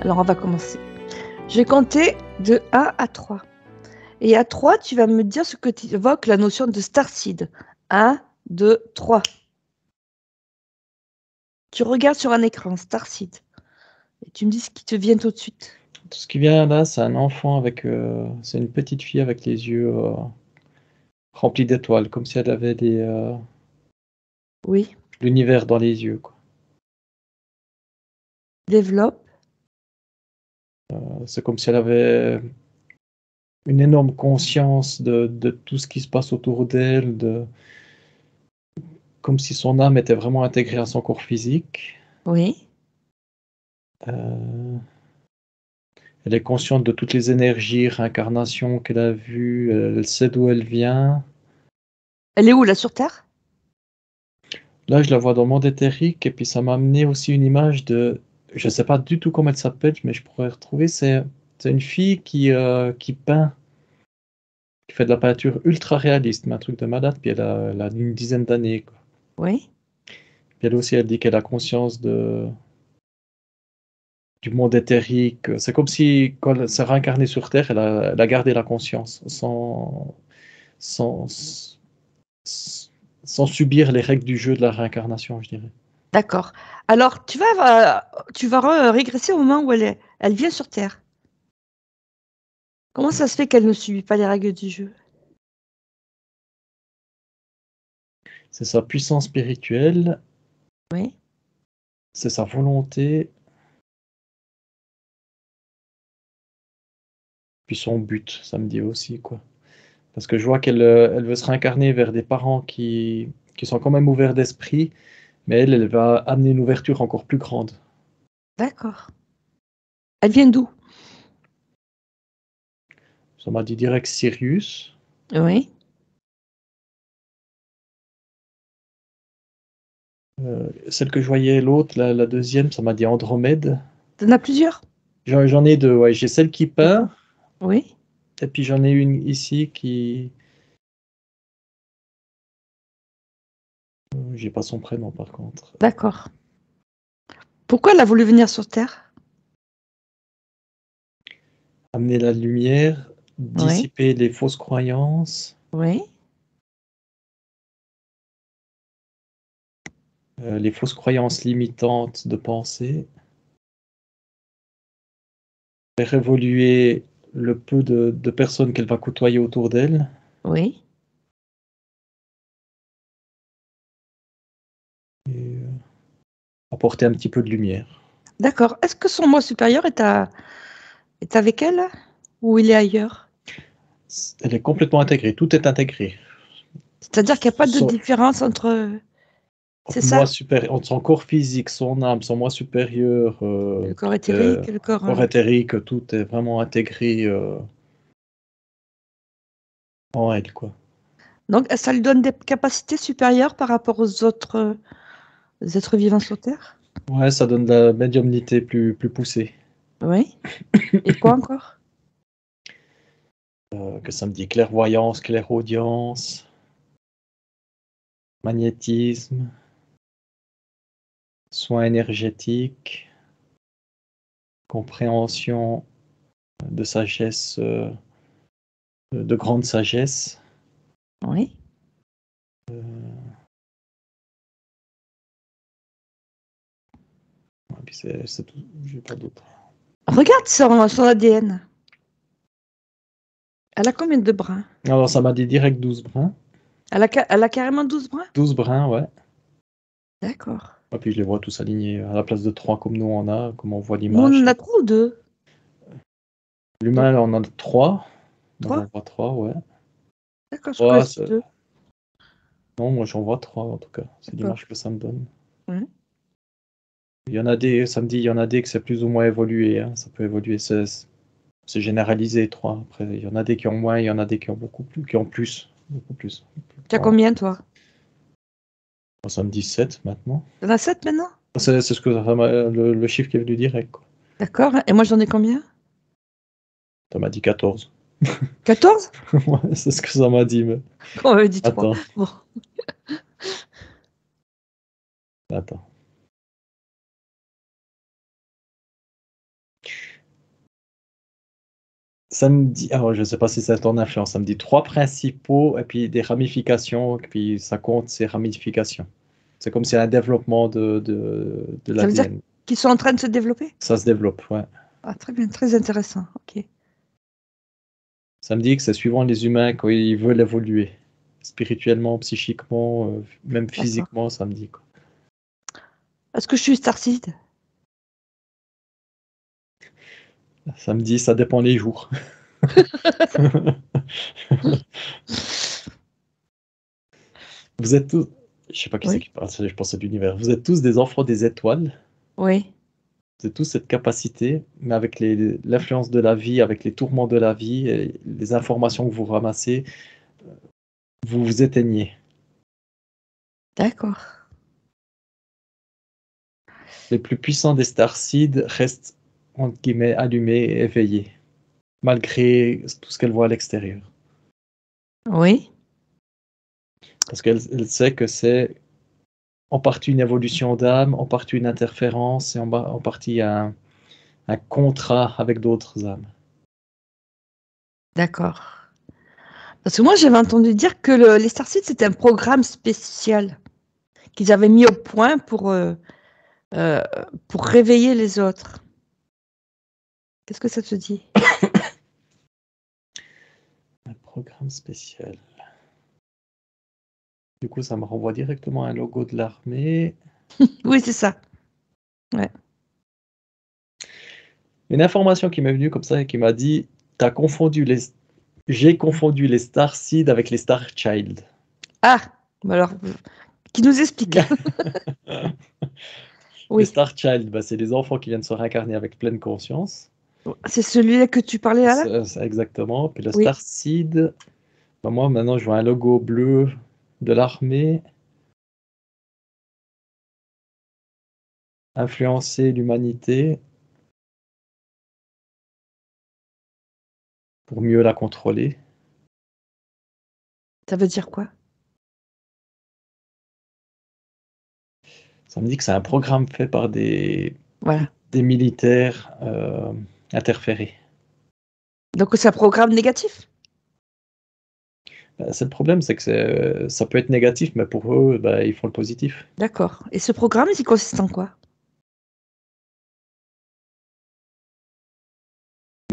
Alors, on va commencer. Je vais compter de 1 à 3. Et à 3, tu vas me dire ce que tu évoques la notion de starseed. 1, 2, 3. Tu regardes sur un écran, starseed. Et tu me dis ce qui te vient tout de suite. Tout ce qui vient là, c'est un enfant avec... c'est une petite fille avec les yeux remplis d'étoiles, comme si elle avait Oui. l'univers dans les yeux, quoi. Développe. C'est comme si elle avait une énorme conscience de tout ce qui se passe autour d'elle, comme si son âme était vraiment intégrée à son corps physique. Oui. Euh, Elle est consciente de toutes les énergies, réincarnations qu'elle a vues, elle sait d'où elle vient. Elle est où, là, sur Terre? Là, je la vois dans le monde éthérique, et puis ça m'a amené aussi une image de... Je ne sais pas du tout comment elle s'appelle, mais je pourrais retrouver. C'est une fille qui peint, qui fait de la peinture ultra réaliste, mais un truc de malade, puis elle a une dizaine d'années, quoi. Oui. Puis elle aussi, elle dit qu'elle a conscience du monde éthérique. C'est comme si, quand elle s'est réincarnée sur Terre, elle a gardé la conscience, sans, sans subir les règles du jeu de la réincarnation, je dirais. D'accord. Alors, tu vas régresser au moment où elle vient sur Terre. Comment ça se fait qu'elle ne subit pas les règles du jeu? C'est sa puissance spirituelle, Oui. c'est sa volonté, puis son but, ça me dit aussi, quoi. Parce que je vois elle veut se réincarner vers des parents qui sont quand même ouverts d'esprit, mais elle va amener une ouverture encore plus grande. D'accord. Elle vient d'où? Ça m'a dit direct Sirius. Oui. Celle que je voyais, l'autre, la deuxième, ça m'a dit Andromède. T'en as plusieurs? J'en ai deux, ouais. J'ai celle qui peint, D'accord. Oui. et puis j'en ai une ici qui... J'ai pas son prénom, par contre. D'accord. Pourquoi elle a voulu venir sur Terre? Amener la lumière, Oui. dissiper les fausses croyances, Oui. les fausses croyances limitantes de pensée, faire évoluer le peu de personnes qu'elle va côtoyer autour d'elle, Oui. et apporter un petit peu de lumière. D'accord. Est-ce que son moi supérieur est avec elle ou il est ailleurs? Elle est complètement intégrée, tout est intégré. C'est-à-dire qu'il n'y a pas de Son, différence entre... C'est moi ça? supérieur, entre son corps physique, son âme, son moi supérieur, Le corps éthérique et le corps... corps éthérique, tout est vraiment intégré en elle, quoi. Donc, ça lui donne des capacités supérieures par rapport aux autres êtres vivants sur Terre? Ouais, ça donne de la médiumnité plus poussée. Oui. Et quoi encore? Que ça me dit clairvoyance, clairaudience, magnétisme, soins énergétiques, compréhension de sagesse, de grande sagesse. Oui. Et puis c'est tout, j'ai pas d'autre. Regarde son ADN. Elle a combien de brins? Alors ça m'a dit direct 12 brins. Elle a carrément 12 brins? 12 brins, ouais. D'accord. Et puis je les vois tous alignés à la place de 3 comme nous on a, comme on voit Nous, on l'image. en a 3 ou 2? L'humain, là, on en a 3. Moi 3? j'en vois 3, ouais. D'accord, je Ouais, connaissais 2. non, moi j'en vois 3 en tout cas. C'est D'accord. l'image que ça me donne. Oui. Il y en a des, ça me dit, il y en a des que c'est plus ou moins évolué, hein. Ça peut évoluer, c'est généralisé, 3. Après, il y en a des qui ont moins, il y en a des qui ont beaucoup plus, qui ont plus. Beaucoup plus. Tu as Voilà. combien, toi? Ça me dit 7 maintenant. T'en as 7 maintenant? C'est ce que le chiffre qui est venu direct, quoi. D'accord. Et moi, j'en ai combien? Ça m'a dit 14. 14? Ouais, c'est ce que ça m'a dit, mais... On m'avait dit 3. Attends, Bon. attends. Ça me dit, alors je ne sais pas si c'est ton influence, ça me dit 3 principaux et puis des ramifications, et puis ça compte ces ramifications. C'est comme si un développement de Ça veut dire l'ADN. qu'ils sont en train de se développer? Ça se développe, ouais. Ah, très bien, très intéressant. Ok. Ça me dit que c'est suivant les humains quand ils veulent évoluer. Spirituellement, psychiquement, même D'accord. physiquement, ça me dit, quoi. Est-ce que je suis Starseed? Ça me dit, ça dépend les jours. Vous êtes tous, je sais pas qui c'est Oui. qui parle, je pense que c'est l'univers. Vous êtes tous des enfants des étoiles. Oui. Vous avez tous cette capacité, mais avec l'influence de la vie, avec les tourments de la vie, et les informations que vous ramassez, vous vous éteignez. D'accord. Les plus puissants des starseeds restent, entre guillemets, allumés et éveillés, malgré tout ce qu'elles voient à l'extérieur. Oui. Parce qu'elle sait que c'est en partie une évolution d'âme, en partie une interférence, et en partie un contrat avec d'autres âmes. D'accord. Parce que moi, j'avais entendu dire que les Starseeds, c'était un programme spécial qu'ils avaient mis au point euh, pour réveiller les autres. Qu'est-ce que ça te dit? Un programme spécial. Du coup, ça me renvoie directement à un logo de l'armée. Oui, c'est ça. Ouais. Une information qui m'est venue comme ça et qui m'a dit, j'ai confondu les Starseed avec les Star Child. Ah, bah alors, qui nous explique? Les Oui. Star Child, bah, c'est les enfants qui viennent se réincarner avec pleine conscience. C'est celui-là que tu parlais là? C'est exactement. Puis le Oui. Starseed, bah, moi maintenant je vois un logo bleu de l'armée, influencer l'humanité pour mieux la contrôler. Ça veut dire quoi? Ça me dit que c'est un programme fait par Voilà. des militaires interférés. Donc c'est un programme négatif? C'est le problème, c'est que ça peut être négatif, mais pour eux, bah, ils font le positif. D'accord. Et ce programme, il consiste en quoi?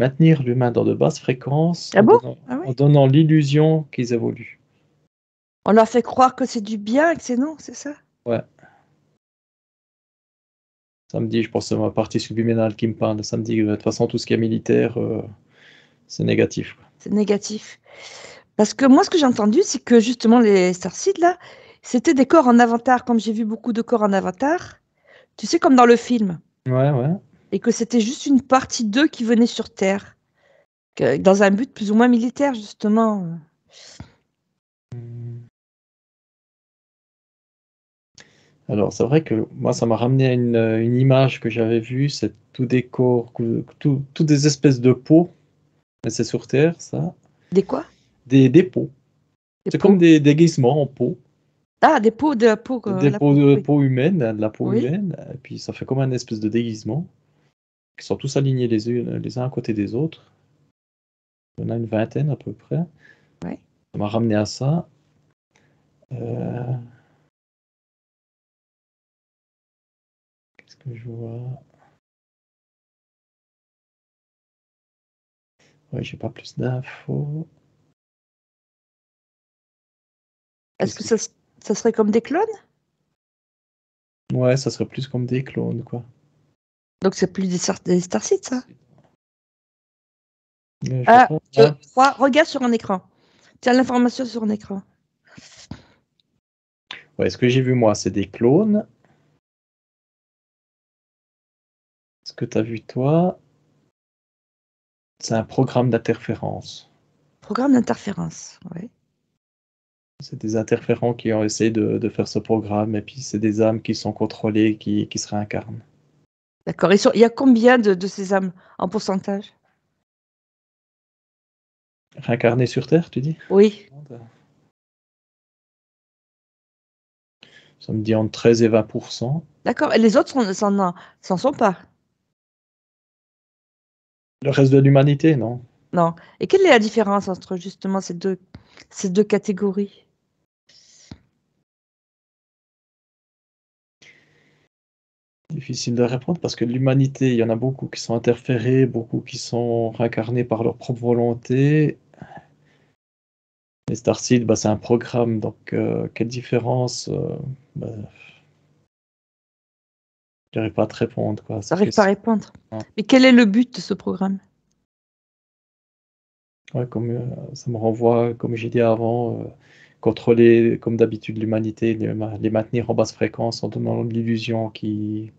Maintenir l'humain dans de basses fréquences Ah bon? Ah en oui. donnant l'illusion qu'ils évoluent. On leur fait croire que c'est du bien et que c'est non, c'est ça? Ouais, ça me dit, je pense que c'est ma partie subliminale qui me parle. Ça me dit que de toute façon, tout ce qui est militaire, c'est négatif, quoi. C'est négatif. Parce que moi, ce que j'ai entendu, c'est que justement, les Starseeds, là, c'était des corps en avatar, comme j'ai vu beaucoup de corps en avatar. Tu sais, comme dans le film. Ouais, ouais. Et que c'était juste une partie d'eux qui venait sur Terre. Dans un but plus ou moins militaire, justement. Alors, c'est vrai que moi, ça m'a ramené à une image que j'avais vue, c'est tout des corps, tout des espèces de peaux, mais c'est sur Terre, ça. Des quoi? Des peaux. Des C'est comme peaux. des déguisements en peau. Ah, des peaux de la peau, Des la peaux peau, de oui. peau humaine, de la peau Oui, humaine, et puis ça fait comme un espèce de déguisement, qui sont tous alignés les uns à côté des autres. Il y en a une vingtaine à peu près. oui. Ça m'a ramené à ça. Euh, Qu'est-ce que je vois? Ouais, j'ai pas plus d'infos. Est-ce Qu'est-ce que qu'il faut? ça serait comme des clones? Ouais, ça serait plus comme des clones, quoi. Donc c'est plus des Starseeds, ça? Mais je vois Un, pas. deux, Ah, trois, regarde sur un écran. Tiens l'information sur un écran. ouais, ce que j'ai vu moi, c'est des clones. Ce que tu as vu toi, c'est un programme d'interférence. Programme d'interférence, oui. C'est des interférents qui ont essayé de faire ce programme, et puis c'est des âmes qui sont contrôlées, qui se réincarnent. D'accord. Il y a combien de ces âmes en pourcentage? Réincarnées sur Terre, tu dis? Oui. Ça me dit entre 13 et 20%. D'accord. Et les autres s'en sont pas. Le reste de l'humanité, non. Non. Et quelle est la différence entre justement ces deux catégories? Difficile de répondre parce que l'humanité, il y en a beaucoup qui sont interférés, beaucoup qui sont réincarnés par leur propre volonté. Les Starseed, bah, c'est un programme, donc quelle différence bah, je n'arrive pas à te répondre, quoi, à cette J'arrive pas à question. répondre. Ouais. Mais quel est le but de ce programme? Ouais, comme ça me renvoie, comme j'ai dit avant, contrôler, comme d'habitude, l'humanité, les maintenir en basse fréquence en donnant l'illusion qui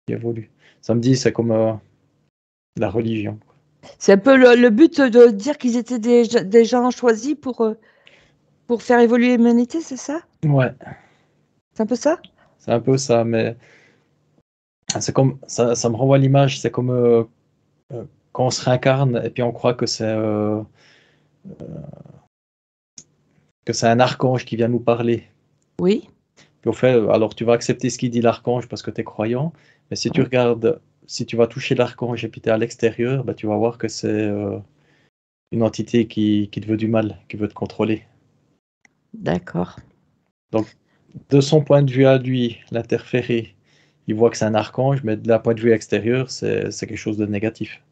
évolue. Ça me dit, c'est comme la religion. C'est un peu le but de dire qu'ils étaient des gens choisis pour faire évoluer l'humanité, c'est ça? Ouais, C'est un peu ça? c'est un peu ça, mais c'est comme ça me renvoie à l'image, c'est comme quand on se réincarne et puis on croit que c'est un archange qui vient nous parler. Oui. Puis au fait, alors tu vas accepter ce qu'il dit l'archange parce que tu es croyant, mais si tu Ouais. regardes, si tu vas toucher l'archange et puis tu es à l'extérieur, bah, tu vas voir que c'est une entité qui te veut du mal, qui veut te contrôler. D'accord. Donc, de son point de vue à lui, l'interféré, il voit que c'est un archange, mais d'un point de vue extérieur, c'est quelque chose de négatif.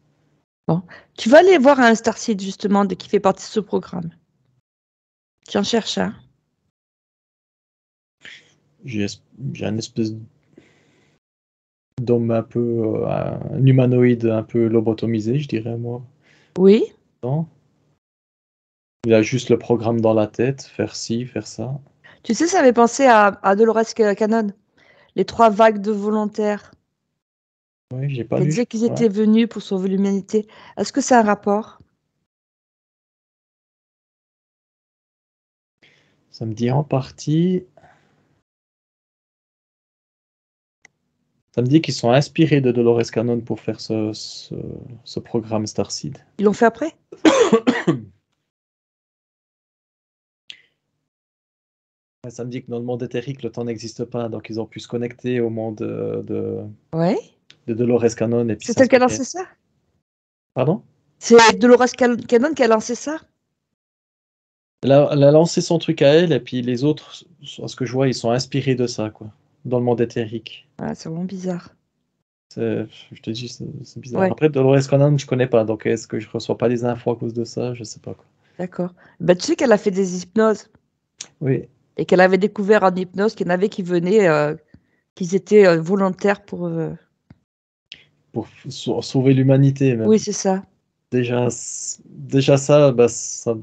Bon. Tu vas aller voir un Starseed justement qui fait partie de ce programme. Tu en cherches un. J'ai j'ai un espèce d'homme un peu, un humanoïde un peu lobotomisé, je dirais moi. Oui. Non. Il a juste le programme dans la tête, faire ci, faire ça. Tu sais, ça m'avait pensé à Dolores Cannon, les 3 vagues de volontaires. Oui, j'ai pas Elle lu. disait qu'ils Ouais. étaient venus pour sauver l'humanité. Est-ce que c'est un rapport? Ça me dit en partie. Ça me dit qu'ils sont inspirés de Dolores Cannon pour faire ce programme Starseed. Ils l'ont fait après? Ouais, ça me dit que dans le monde éthérique, le temps n'existe pas, donc ils ont pu se connecter au monde Oui. de Dolores Cannon et puis C'est elle qui a s'inspirer. lancé ça? Pardon? C'est Dolores Cannon qui a lancé ça? Elle a lancé son truc à elle, et puis les autres, à ce que je vois, ils sont inspirés de ça, quoi, dans le monde éthérique. Ah, c'est vraiment bizarre. Je te dis, c'est bizarre. Ouais, Après, Dolores Cannon, je connais pas, donc est-ce que je reçois pas des infos à cause de ça? Je sais pas, quoi. d'accord. Bah, tu sais qu'elle a fait des hypnoses Oui, et qu'elle avait découvert en hypnose qu'il y en avait qui venaient, qu'ils étaient volontaires pour. pour sauver l'humanité, même. Oui, c'est ça. Déjà, déjà ça, bah, ça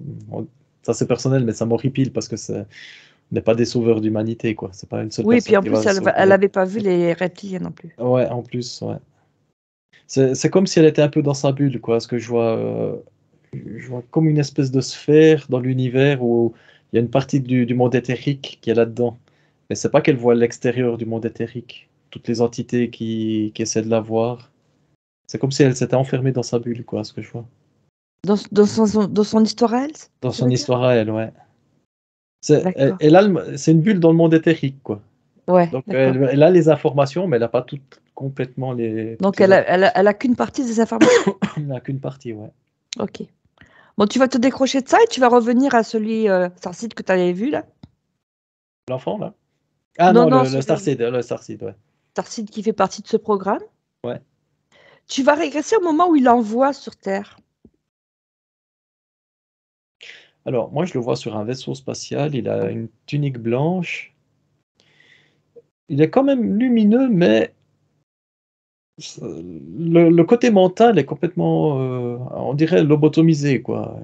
c'est personnel, mais ça m'horripile parce que on n'est pas des sauveurs d'humanité, quoi. C'est pas une seule Oui, puis personne en qui va plus, elle sauver. n'avait pas vu les reptiliens non plus. Ouais, en plus, ouais. C'est comme si elle était un peu dans sa bulle, quoi. Ce que je vois comme une espèce de sphère dans l'univers où il y a une partie du monde éthérique qui est là-dedans. Mais c'est pas qu'elle voit l'extérieur du monde éthérique. Toutes les entités qui essaient de la voir. C'est comme si elle s'était enfermée dans sa bulle, quoi, ce que je vois. Dans son histoire à elle, Dans tu son veux dire? histoire à elle, ouais. D'accord. Elle a c'est une bulle dans le monde éthérique, quoi. Ouais, Donc d'accord. elle a les informations, mais elle n'a pas complètement toutes Donc, les elle a qu'une partie des informations. elle n'a qu'une partie, ouais. Ok. Bon, tu vas te décrocher de ça et tu vas revenir à celui Starseed que tu avais vu là. L'enfant, là? Ah Non, non, non, Le Starseed, ouais. Starseed qui fait partie de ce programme. Ouais. Tu vas régresser au moment où il envoie sur Terre. Alors, moi, je le vois sur un vaisseau spatial, il a une tunique blanche. Il est quand même lumineux, mais le côté mental est complètement, on dirait, lobotomisé, quoi.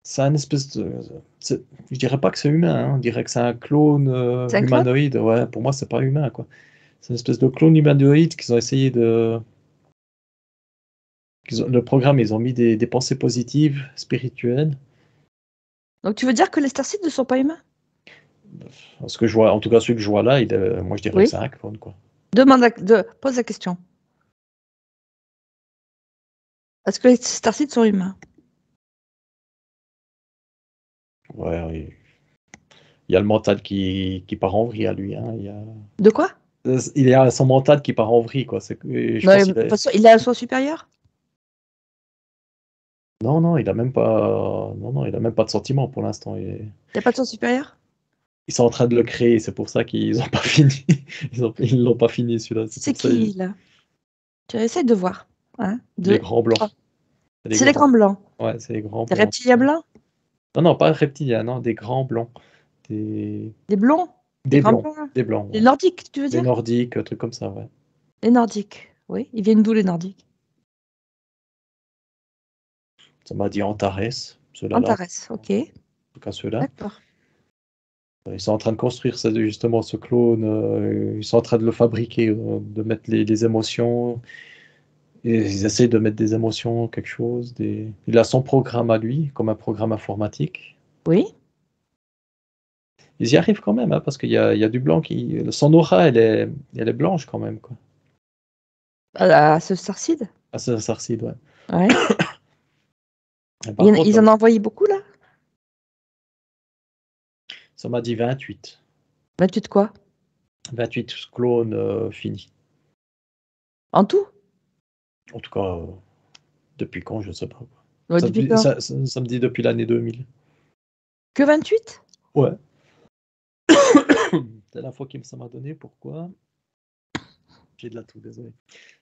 C'est un espèce de. Je dirais pas que c'est humain, hein. On dirait que c'est un clone C'est un clone? humanoïde. Ouais, pour moi, c'est pas humain, quoi. C'est une espèce de clone humanoïde qu'ils ont essayé de. Le programme, ils ont mis des pensées positives, spirituelles. Donc tu veux dire que les Starseeds ne sont pas humains? Ce que je vois, en tout cas, celui que je vois là, moi, je dirais que c'est Oui. un clone, quoi. Pose la question. Est-ce que les Starseeds sont humains? Ouais, oui. Il y a le mental qui part en vrille à lui, hein. De quoi? Il y a son mental qui part en vrille, quoi. Je Non, pense de qu'il toute est. façon, il a un soi supérieur? Non, non, il a même pas. Non, non, il a même pas de sentiment pour l'instant. T'as pas de son supérieur? Ils sont en train de le créer, c'est pour ça qu'ils ont pas fini. Ils l'ont pas fini celui-là. C'est C'est pour ça qui, là? Tu essaies de voir. Hein? les grands blancs. Oh, C'est les c'est les grands. grands blancs. Ouais, c'est les grands Des blancs. reptiliens blancs? Non, non, pas reptiliens, non, des grands blancs. Des, Des blonds? Des des grands blancs. blancs, là? Des blancs, Les ouais. nordiques, tu veux Des dire? nordiques, trucs comme ça, ouais. Les nordiques. Oui, ils viennent d'où, les nordiques? Ça m'a dit Antares, ceux-là, Antares, ok. en tout cas ceux-là. D'accord. Ils sont en train de construire justement ce clone. Ils sont en train de le fabriquer, de mettre les émotions. Et ils essaient de mettre des émotions, quelque chose. Il a son programme à lui, comme un programme informatique. Oui? Ils y arrivent quand même, hein, parce qu'il y a du blanc qui. Son aura, elle est blanche quand même, quoi. Ce Starseed? Ah, ça, Sarcide, ouais. Ouais. Et par contre, Ils en ont envoyé beaucoup, là? ça m'a dit 28. 28 quoi? 28 clones finis. En tout? En tout cas, depuis quand, je ne sais pas, quoi. Ouais, depuis quand? Ça me dit depuis l'année 2000. Que 28? Ouais. C'est la fois que ça m'a donné. Pourquoi? J'ai de la toux, désolé.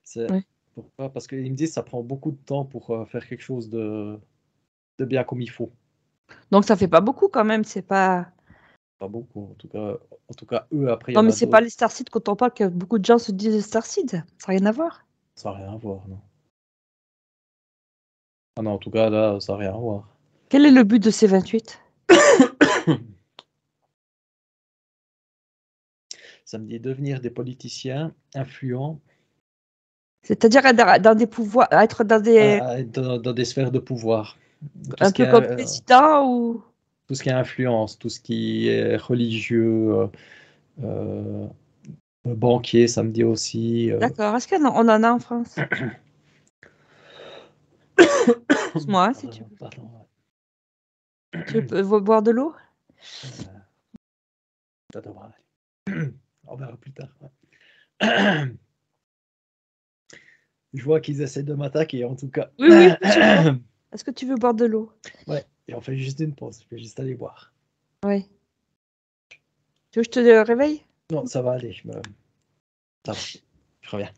C'est Ouais. pourquoi? Parce qu'ils me disent que ça prend beaucoup de temps pour faire quelque chose de bien comme il faut. Donc ça fait pas beaucoup quand même, c'est pas. Pas beaucoup. En tout cas, eux, après, il y Non, en mais a c'est pas d'autres. les Starseed quand on parle que beaucoup de gens se disent les Starseed. Ça n'a rien à voir. Ça n'a rien à voir, non. Ah non, en tout cas, là, ça n'a rien à voir. Quel est le but de ces 28? Ça me dit devenir des politiciens influents C'est-à-dire être dans des pouvoirs, être dans des. dans des sphères de pouvoir. Tout Un ce qui peu est, comme président ou. tout ce qui est influence, tout ce qui est religieux, euh, banquier, ça me dit aussi. D'accord. Est-ce qu'on en a en France? Moi, si tu veux. Pardon, Tu veux boire de l'eau? ça devra aller. On verra plus tard. Ouais. Je vois qu'ils essaient de m'attaquer, en tout cas. Oui, oui, je vois. Est-ce que tu veux boire de l'eau? Ouais, et on fait juste une pause. Je vais juste aller boire. Oui. Tu veux que je te réveille? Non, ça va aller. Ça va. Je reviens.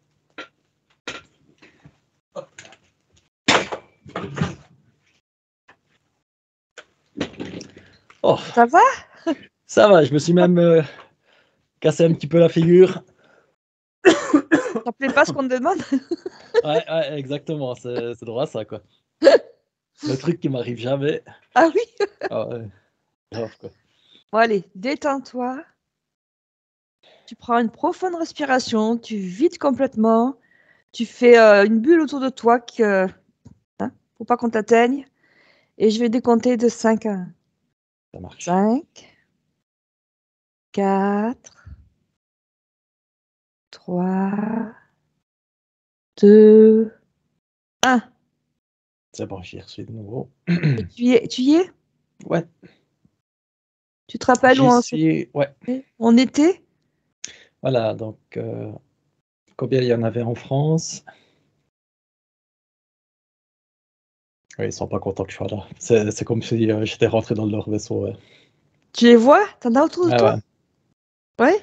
Oh, Ça va? ça va. Je me suis même cassé un petit peu la figure. Ça plaît pas ce qu'on te demande? Ouais, ouais, exactement. C'est droit ça, quoi. Le truc qui m'arrive jamais. Ah oui? Ah ouais, grave, quoi. Bon, allez, détends-toi. Tu prends une profonde respiration, tu vides complètement, tu fais une bulle autour de toi que, hein, faut pas qu'on t'atteigne. Et je vais décompter de 5 à 1. Ça marche. 5, 4, 3, 2, 1. C'est bon, j'y reçu de nouveau. Et tu y es? Ouais, Tu te rappelles où j'y on suis. Ouais, s'était? On était? voilà. Donc, combien il y en avait en France? Oui, ils sont pas contents que je sois là. C'est comme si j'étais rentré dans leur vaisseau. Ouais, Tu les vois? T'en as autour de ouais, toi? ouais. Ouais?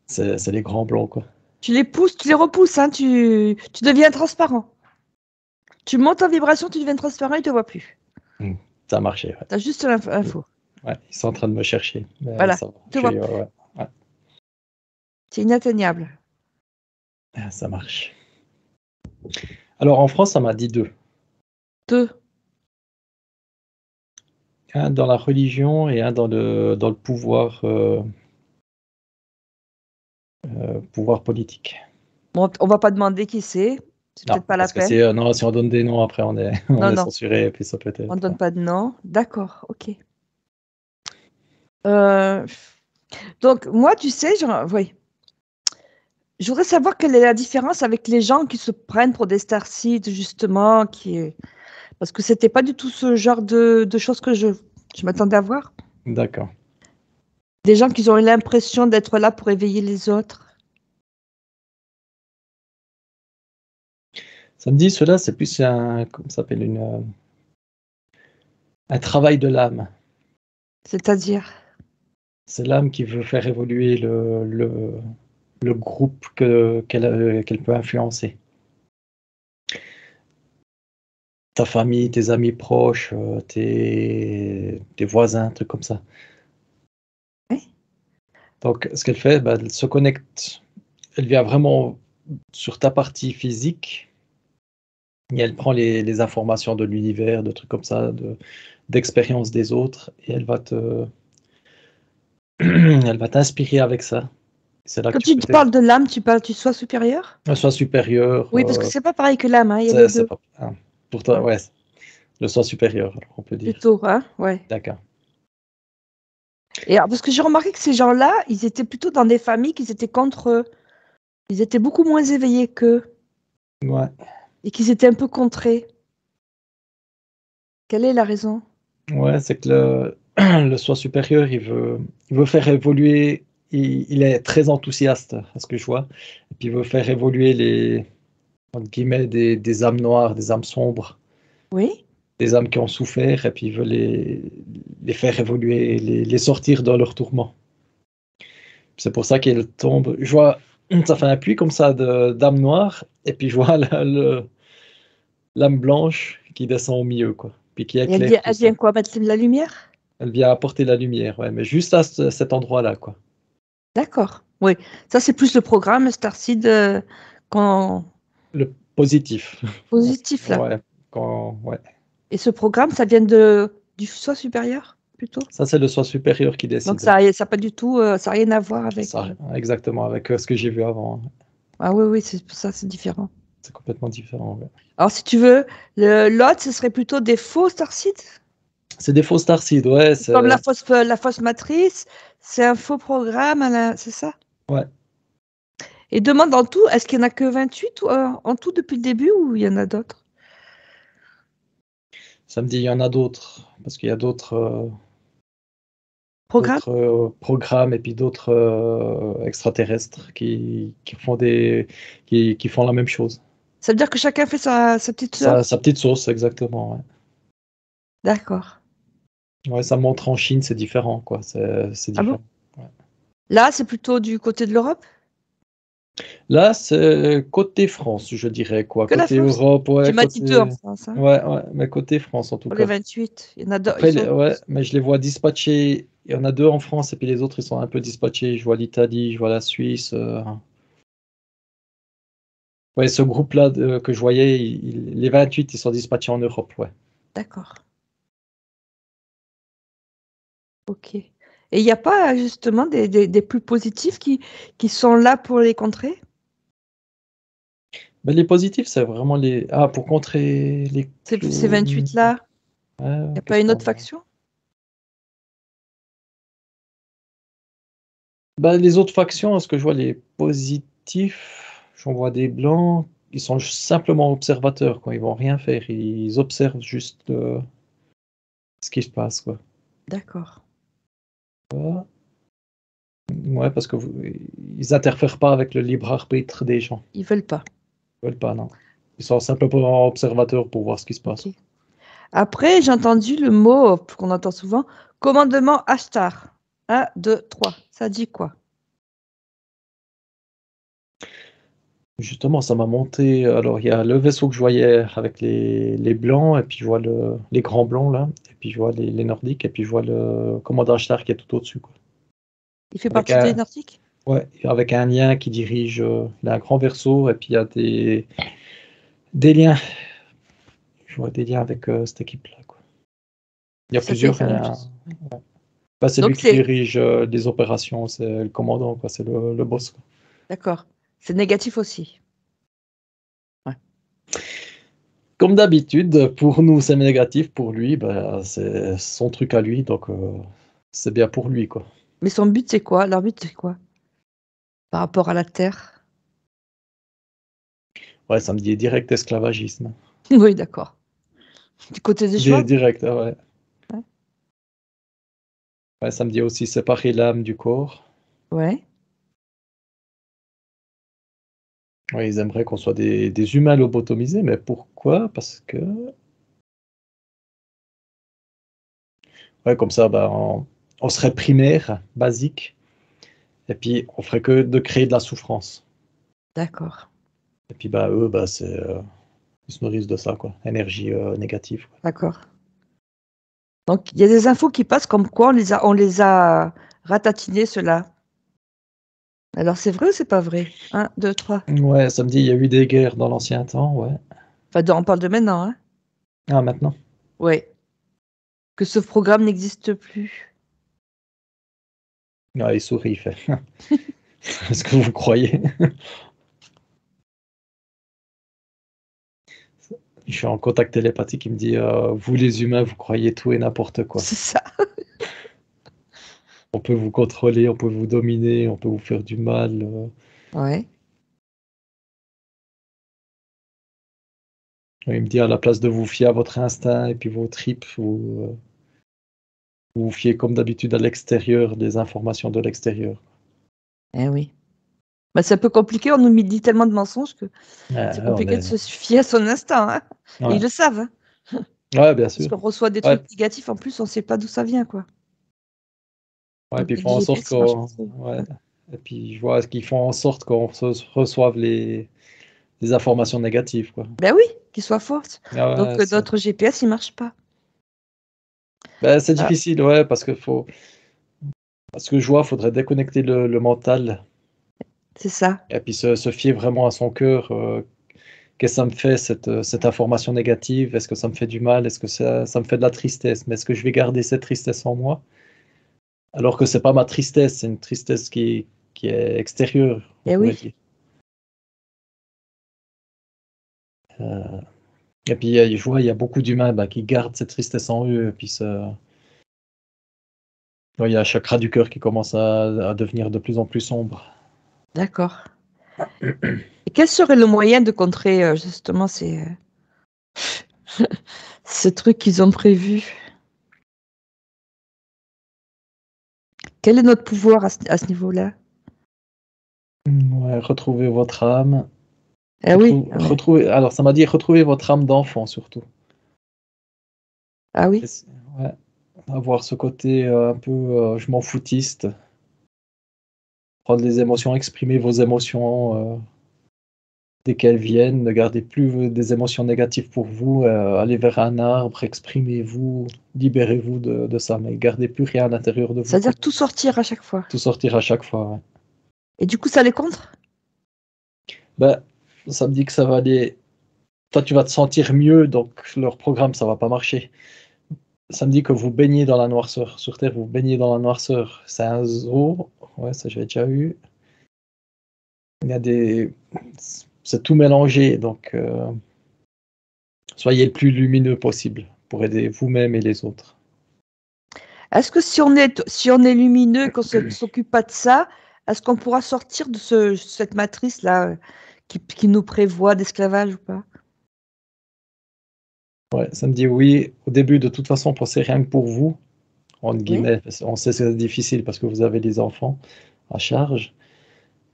C'est les grands blancs, quoi. Tu les pousses, tu les repousses, hein, tu deviens transparent. Tu montes en vibration, tu deviens transparent, ils te voient plus. Ça a marché, ouais. T'as juste l'info. Ouais, ils sont en train de me chercher. Mais Voilà, ça va. ils te voient plus. Ouais, ouais, C'est inatteignable. ouais, ça marche. Alors, en France, ça m'a dit deux. 2. Un dans la religion et un dans le pouvoir politique. Bon, on va pas demander qui c'est. C'est Non, peut-être pas la parce que peine. non, si on donne des noms, après, on Non, est non, censuré, et puis ça peut on ne être. donne pas de nom. D'accord, ok. Euh, donc, moi, tu sais, oui. Je voudrais savoir quelle est la différence avec les gens qui se prennent pour des starseeds, justement, parce que c'était pas du tout ce genre de choses que je m'attendais à voir. D'accord. Des gens qui ont eu l'impression d'être là pour éveiller les autres. Ça me dit, cela, c'est plus comment ça s'appelle un travail de l'âme. C'est-à-dire? C'est l'âme qui veut faire évoluer le groupe qu'elle peut influencer. Ta famille, tes amis proches, tes voisins, trucs comme ça. Oui. Donc, ce qu'elle fait, bah, elle se connecte, elle vient vraiment sur ta partie physique et elle prend les informations de l'univers, de trucs comme ça, d'expériences des autres et elle va t'inspirer avec ça. C'est là que Quand tu tu peux parles de l'âme, tu parles du soi supérieur? soit supérieur, Oui, parce que c'est pas pareil que l'âme, hein, il y a les c'est deux. pas, hein, pour toi, Ouais. ouais, le soi supérieur, alors, on peut dire. Plutôt, hein, ouais. D'accord. Et alors, parce que j'ai remarqué que ces gens-là, ils étaient plutôt dans des familles qui étaient contre eux. Ils étaient beaucoup moins éveillés qu'eux Ouais, et qu'ils étaient un peu contrés. Quelle est la raison? ouais, c'est que le soi supérieur, il veut faire évoluer, il est très enthousiaste, à ce que je vois, et puis il veut faire évoluer entre guillemets, des âmes noires, des âmes sombres, Oui? des âmes qui ont souffert, et puis il veut les faire évoluer, les sortir de leur tourment. C'est pour ça qu'elle tombe. Je vois, ça fait un puits comme ça d'âme noire, et puis je vois l'âme blanche qui descend au milieu, quoi, puis qui Et éclaire tout elle ça. vient quoi? Mettre de la lumière? Elle vient apporter la lumière, ouais, mais juste à cet endroit-là, quoi. D'accord. Oui. Ça, c'est plus le programme Starseed quand... Le positif. positif, là. Ouais, ouais. Et ce programme, ça vient du soi supérieur, plutôt? Ça, c'est le soi supérieur qui Donc, décide. ça pas du tout, ça n'a rien à voir avec... Ça, exactement, avec ce que j'ai vu avant. Ah oui, oui, c'est pour ça, c'est différent. C'est complètement différent. Ouais. Alors, si tu veux, l'autre, ce serait plutôt des faux Starseed? C'est des faux starseeds, ouais. Comme la fausse matrice, c'est un faux programme, c'est ça? Ouais. Et demande en tout, est-ce qu'il n'y en a que 28 ou, en tout depuis le début ou il y en a d'autres? Ça me dit, il y en a d'autres, parce qu'il y a Programme? d'autres programmes et puis d'autres extraterrestres qui font la même chose. Ça veut dire que chacun fait sa petite Sa sauce? petite sauce, exactement. Ouais. D'accord. Ouais, ça montre en Chine, c'est différent, quoi. C'est Ah bon? différent. Ouais. Là, c'est plutôt du côté de l'Europe Là, c'est côté France, je dirais, quoi. que la Côté France? Europe, Tu ouais, m'as dit deux en côté. France, hein, Ouais, ouais, mais côté France, en tout pour les cas. 28. Il y en a deux, ils Après, sont... ouais, mais je les vois dispatchés. Il y en a deux en France, et puis les autres, ils sont un peu dispatchés. Je vois l'Italie, je vois la Suisse. Ouais, ce groupe-là que je voyais, les 28, ils sont dispatchés en Europe, ouais. D'accord. Ok. Et il n'y a pas justement des plus positifs qui sont là pour les contrer? Mais les positifs, c'est vraiment les. Ah, pour contrer les Ces clowns. 28-là, Ouais, il n'y a pas qu'est-ce une autre qu'on a? faction? Bah, les autres factions, est-ce que je vois les positifs? J'en vois des blancs. Ils sont simplement observateurs, quoi. Ils vont rien faire. Ils observent juste ce qui se passe, quoi. D'accord. Ouais, parce que ils interfèrent pas avec le libre arbitre des gens. Ils veulent pas. Ils veulent pas, non. Ils sont simplement observateurs pour voir ce qui se passe. Ok. Après, j'ai entendu le mot qu'on entend souvent, commandement Ashtar. Un, 2, 3. Ça dit quoi? Justement, ça m'a monté. Alors, il y a le vaisseau que je voyais avec les blancs, et puis je vois les grands blancs, là, et puis je vois les nordiques, et puis je vois le commandant Ashtar qui est tout au-dessus, quoi. Il fait Avec partie des un, Nordiques? ouais, avec un lien qui dirige. Il a un grand verso, et puis il y a des liens. Je vois des liens avec cette équipe-là, quoi. Il y a Ça fait plusieurs la même liens. chose. Bah, c'est lui Donc qui c'est... dirige les opérations, c'est le commandant, quoi, c'est le boss, quoi. D'accord. C'est négatif aussi. Ouais. Comme d'habitude, pour nous c'est négatif, pour lui, bah, c'est son truc à lui, donc c'est bien pour lui, quoi. Mais son but, c'est quoi? Leur but, c'est quoi? Par rapport à la Terre? Ouais, ça me dit direct esclavagisme. Oui, d'accord. Du côté des chevaux? Direct, ah ouais. Ouais. Ouais, ça me dit aussi séparer l'âme du corps. Ouais. Ouais, ils aimeraient qu'on soit des humains lobotomisés, mais pourquoi? Parce que Ouais, comme ça, bah, on serait primaire, basique, et puis on ferait que de créer de la souffrance. D'accord. Et puis bah eux, bah ils se nourrissent de ça, quoi. Énergie négative, quoi. D'accord. Donc, il y a des infos qui passent comme quoi on les a ratatinés, ceux-là. Alors, c'est vrai ou c'est pas vrai? 1, 2, 3. Ouais, ça me dit, il y a eu des guerres dans l'ancien temps, ouais. Enfin, on parle de maintenant, hein? Ah, maintenant? Ouais. Que ce programme n'existe plus. Ouais, il sourit, il fait. Est-ce que vous croyez? Je suis en contact télépathique, il me dit, vous les humains, vous croyez tout et n'importe quoi. C'est ça. On peut vous contrôler, on peut vous dominer, on peut vous faire du mal. Ouais. Il me dit, à la place de vous fier à votre instinct et puis vos tripes, vous vous fiez comme d'habitude à l'extérieur, des informations de l'extérieur. Eh oui. Bah, c'est un peu compliqué, on nous dit tellement de mensonges que c'est On compliqué de est... se fier à son instinct, hein. Et ils Ouais. le savent, hein. Ouais, bien Parce sûr. qu'on reçoit des Ouais, trucs négatifs, en plus, on sait pas d'où ça vient, quoi. ouais, Donc puis ils font les en sorte GPS, ils marchent pas qu'on... trop. Ouais. Et puis je vois qu'ils font en sorte qu'on reçoive les informations négatives, quoi. Ben oui, qu'ils soient fortes. Ah Donc ouais, notre GPS, il marche pas. ben, c'est Ah, difficile, ouais, parce que je vois, faudrait déconnecter le mental c'est ça. et puis se fier vraiment à son cœur. Qu'est-ce que ça me fait cette information négative? Est-ce que ça me fait du mal? Est-ce que ça me fait de la tristesse? Mais est-ce que je vais garder cette tristesse en moi? Alors que c'est pas ma tristesse, c'est une tristesse qui est extérieure, on Eh pourrait oui. dire. Euh, et puis je vois, il y a beaucoup d'humains bah, qui gardent cette tristesse en eux, et puis ouais, il y a un chakra du cœur qui commence à devenir de plus en plus sombre. D'accord. Et quel serait le moyen de contrer justement ces trucs qu'ils ont prévus? Quel est notre pouvoir à ce niveau-là? Ouais, retrouvez votre âme. Eh oui. Ouais. Alors, ça m'a dit retrouver votre âme d'enfant surtout. Ah Et oui. ouais, avoir ce côté un peu je m'en foutiste, prendre les émotions, exprimer vos émotions dès qu'elles viennent, ne gardez plus des émotions négatives pour vous, allez vers un arbre, exprimez-vous, libérez-vous de ça, mais gardez plus rien à l'intérieur de vous, quoi. C'est-à-dire tout sortir à chaque fois. Tout sortir à chaque fois. Ouais. Et du coup, ça les contre? Ben, ça me dit que ça va aller. Toi, tu vas te sentir mieux, donc leur programme, ça va pas marcher. Ça me dit que vous baignez dans la noirceur. Sur Terre, vous baignez dans la noirceur. C'est un zoo. Ouais, ça j'avais déjà eu. Il y a des. C'est tout mélangé, donc soyez le plus lumineux possible pour aider vous-même et les autres. Est-ce que si on est lumineux et qu'on ne s'occupe pas de ça, est-ce qu'on pourra sortir de cette matrice-là qui nous prévoit d'esclavage ou pas? Ouais, ça me dit oui. Au début, de toute façon, pensez rien que pour vous, entre Oui. guillemets. On sait que c'est difficile parce que vous avez des enfants à charge.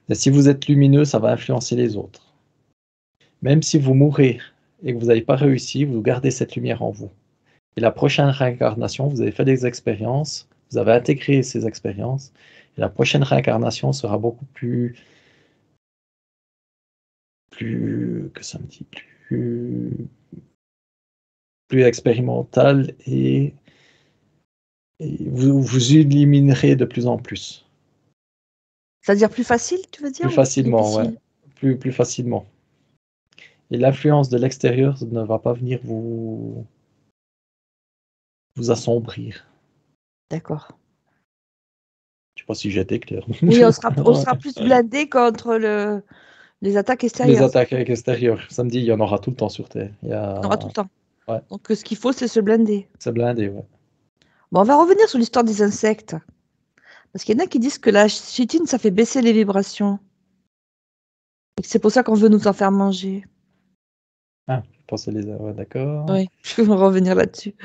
Et si vous êtes lumineux, ça va influencer les autres. Même si vous mourrez et que vous n'avez pas réussi, vous gardez cette lumière en vous. Et la prochaine réincarnation, vous avez fait des expériences, vous avez intégré ces expériences, et la prochaine réincarnation sera beaucoup que ça me dit, plus expérimentale et vous vous éliminerez de plus en plus. C'est-à-dire plus facile, tu veux Plus dire, ou plus facilement, ouais. difficile? Plus facilement. Et l'influence de l'extérieur ne va pas venir vous assombrir. D'accord. Je sais pas si j'ai été clair. Oui, on sera Ouais. plus blindé contre les attaques Les extérieures. attaques extérieures. Samedi, il y en aura tout le temps sur Terre. On aura tout le temps. Ouais, Donc, ce qu'il faut, c'est se blinder. c'est blindé, ouais. Bon, on va revenir sur l'histoire des insectes. Parce qu'il y en a qui disent que la chitine, ça fait baisser les vibrations. Et que c'est pour ça qu'on veut nous en faire manger. Ah, je pensais ouais, d'accord. Oui, je vais revenir là-dessus.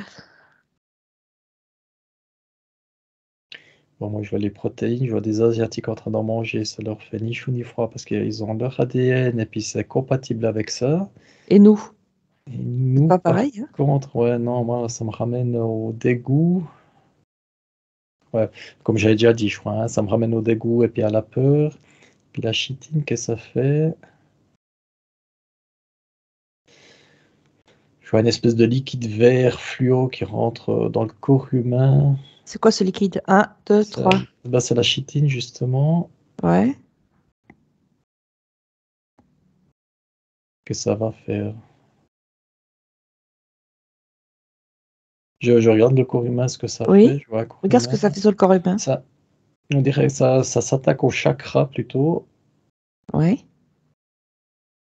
Bon, moi, je vois les protéines, je vois des Asiatiques en train d'en manger. Ça leur fait ni chaud ni froid parce qu'ils ont leur ADN et puis c'est compatible avec ça. Et nous, Et c'est nous, pas par pareil, hein? contre, ouais, non, moi, ça me ramène au dégoût. Ouais, comme j'avais déjà dit, je crois, hein, ça me ramène au dégoût et puis à la peur. Puis la chitine, qu'est-ce que ça fait? Je vois une espèce de liquide vert fluo qui rentre dans le corps humain. C'est quoi ce liquide? 1, 2, Ça- 3. Bah, c'est la chitine, justement, Ouais. que ça va faire. Je regarde le corps humain, ce que ça fait. Oui. Je vois un corps Regarde ce que humain. ça fait sur le corps humain. Ça, on dirait que ça s'attaque au chakra plutôt. Oui.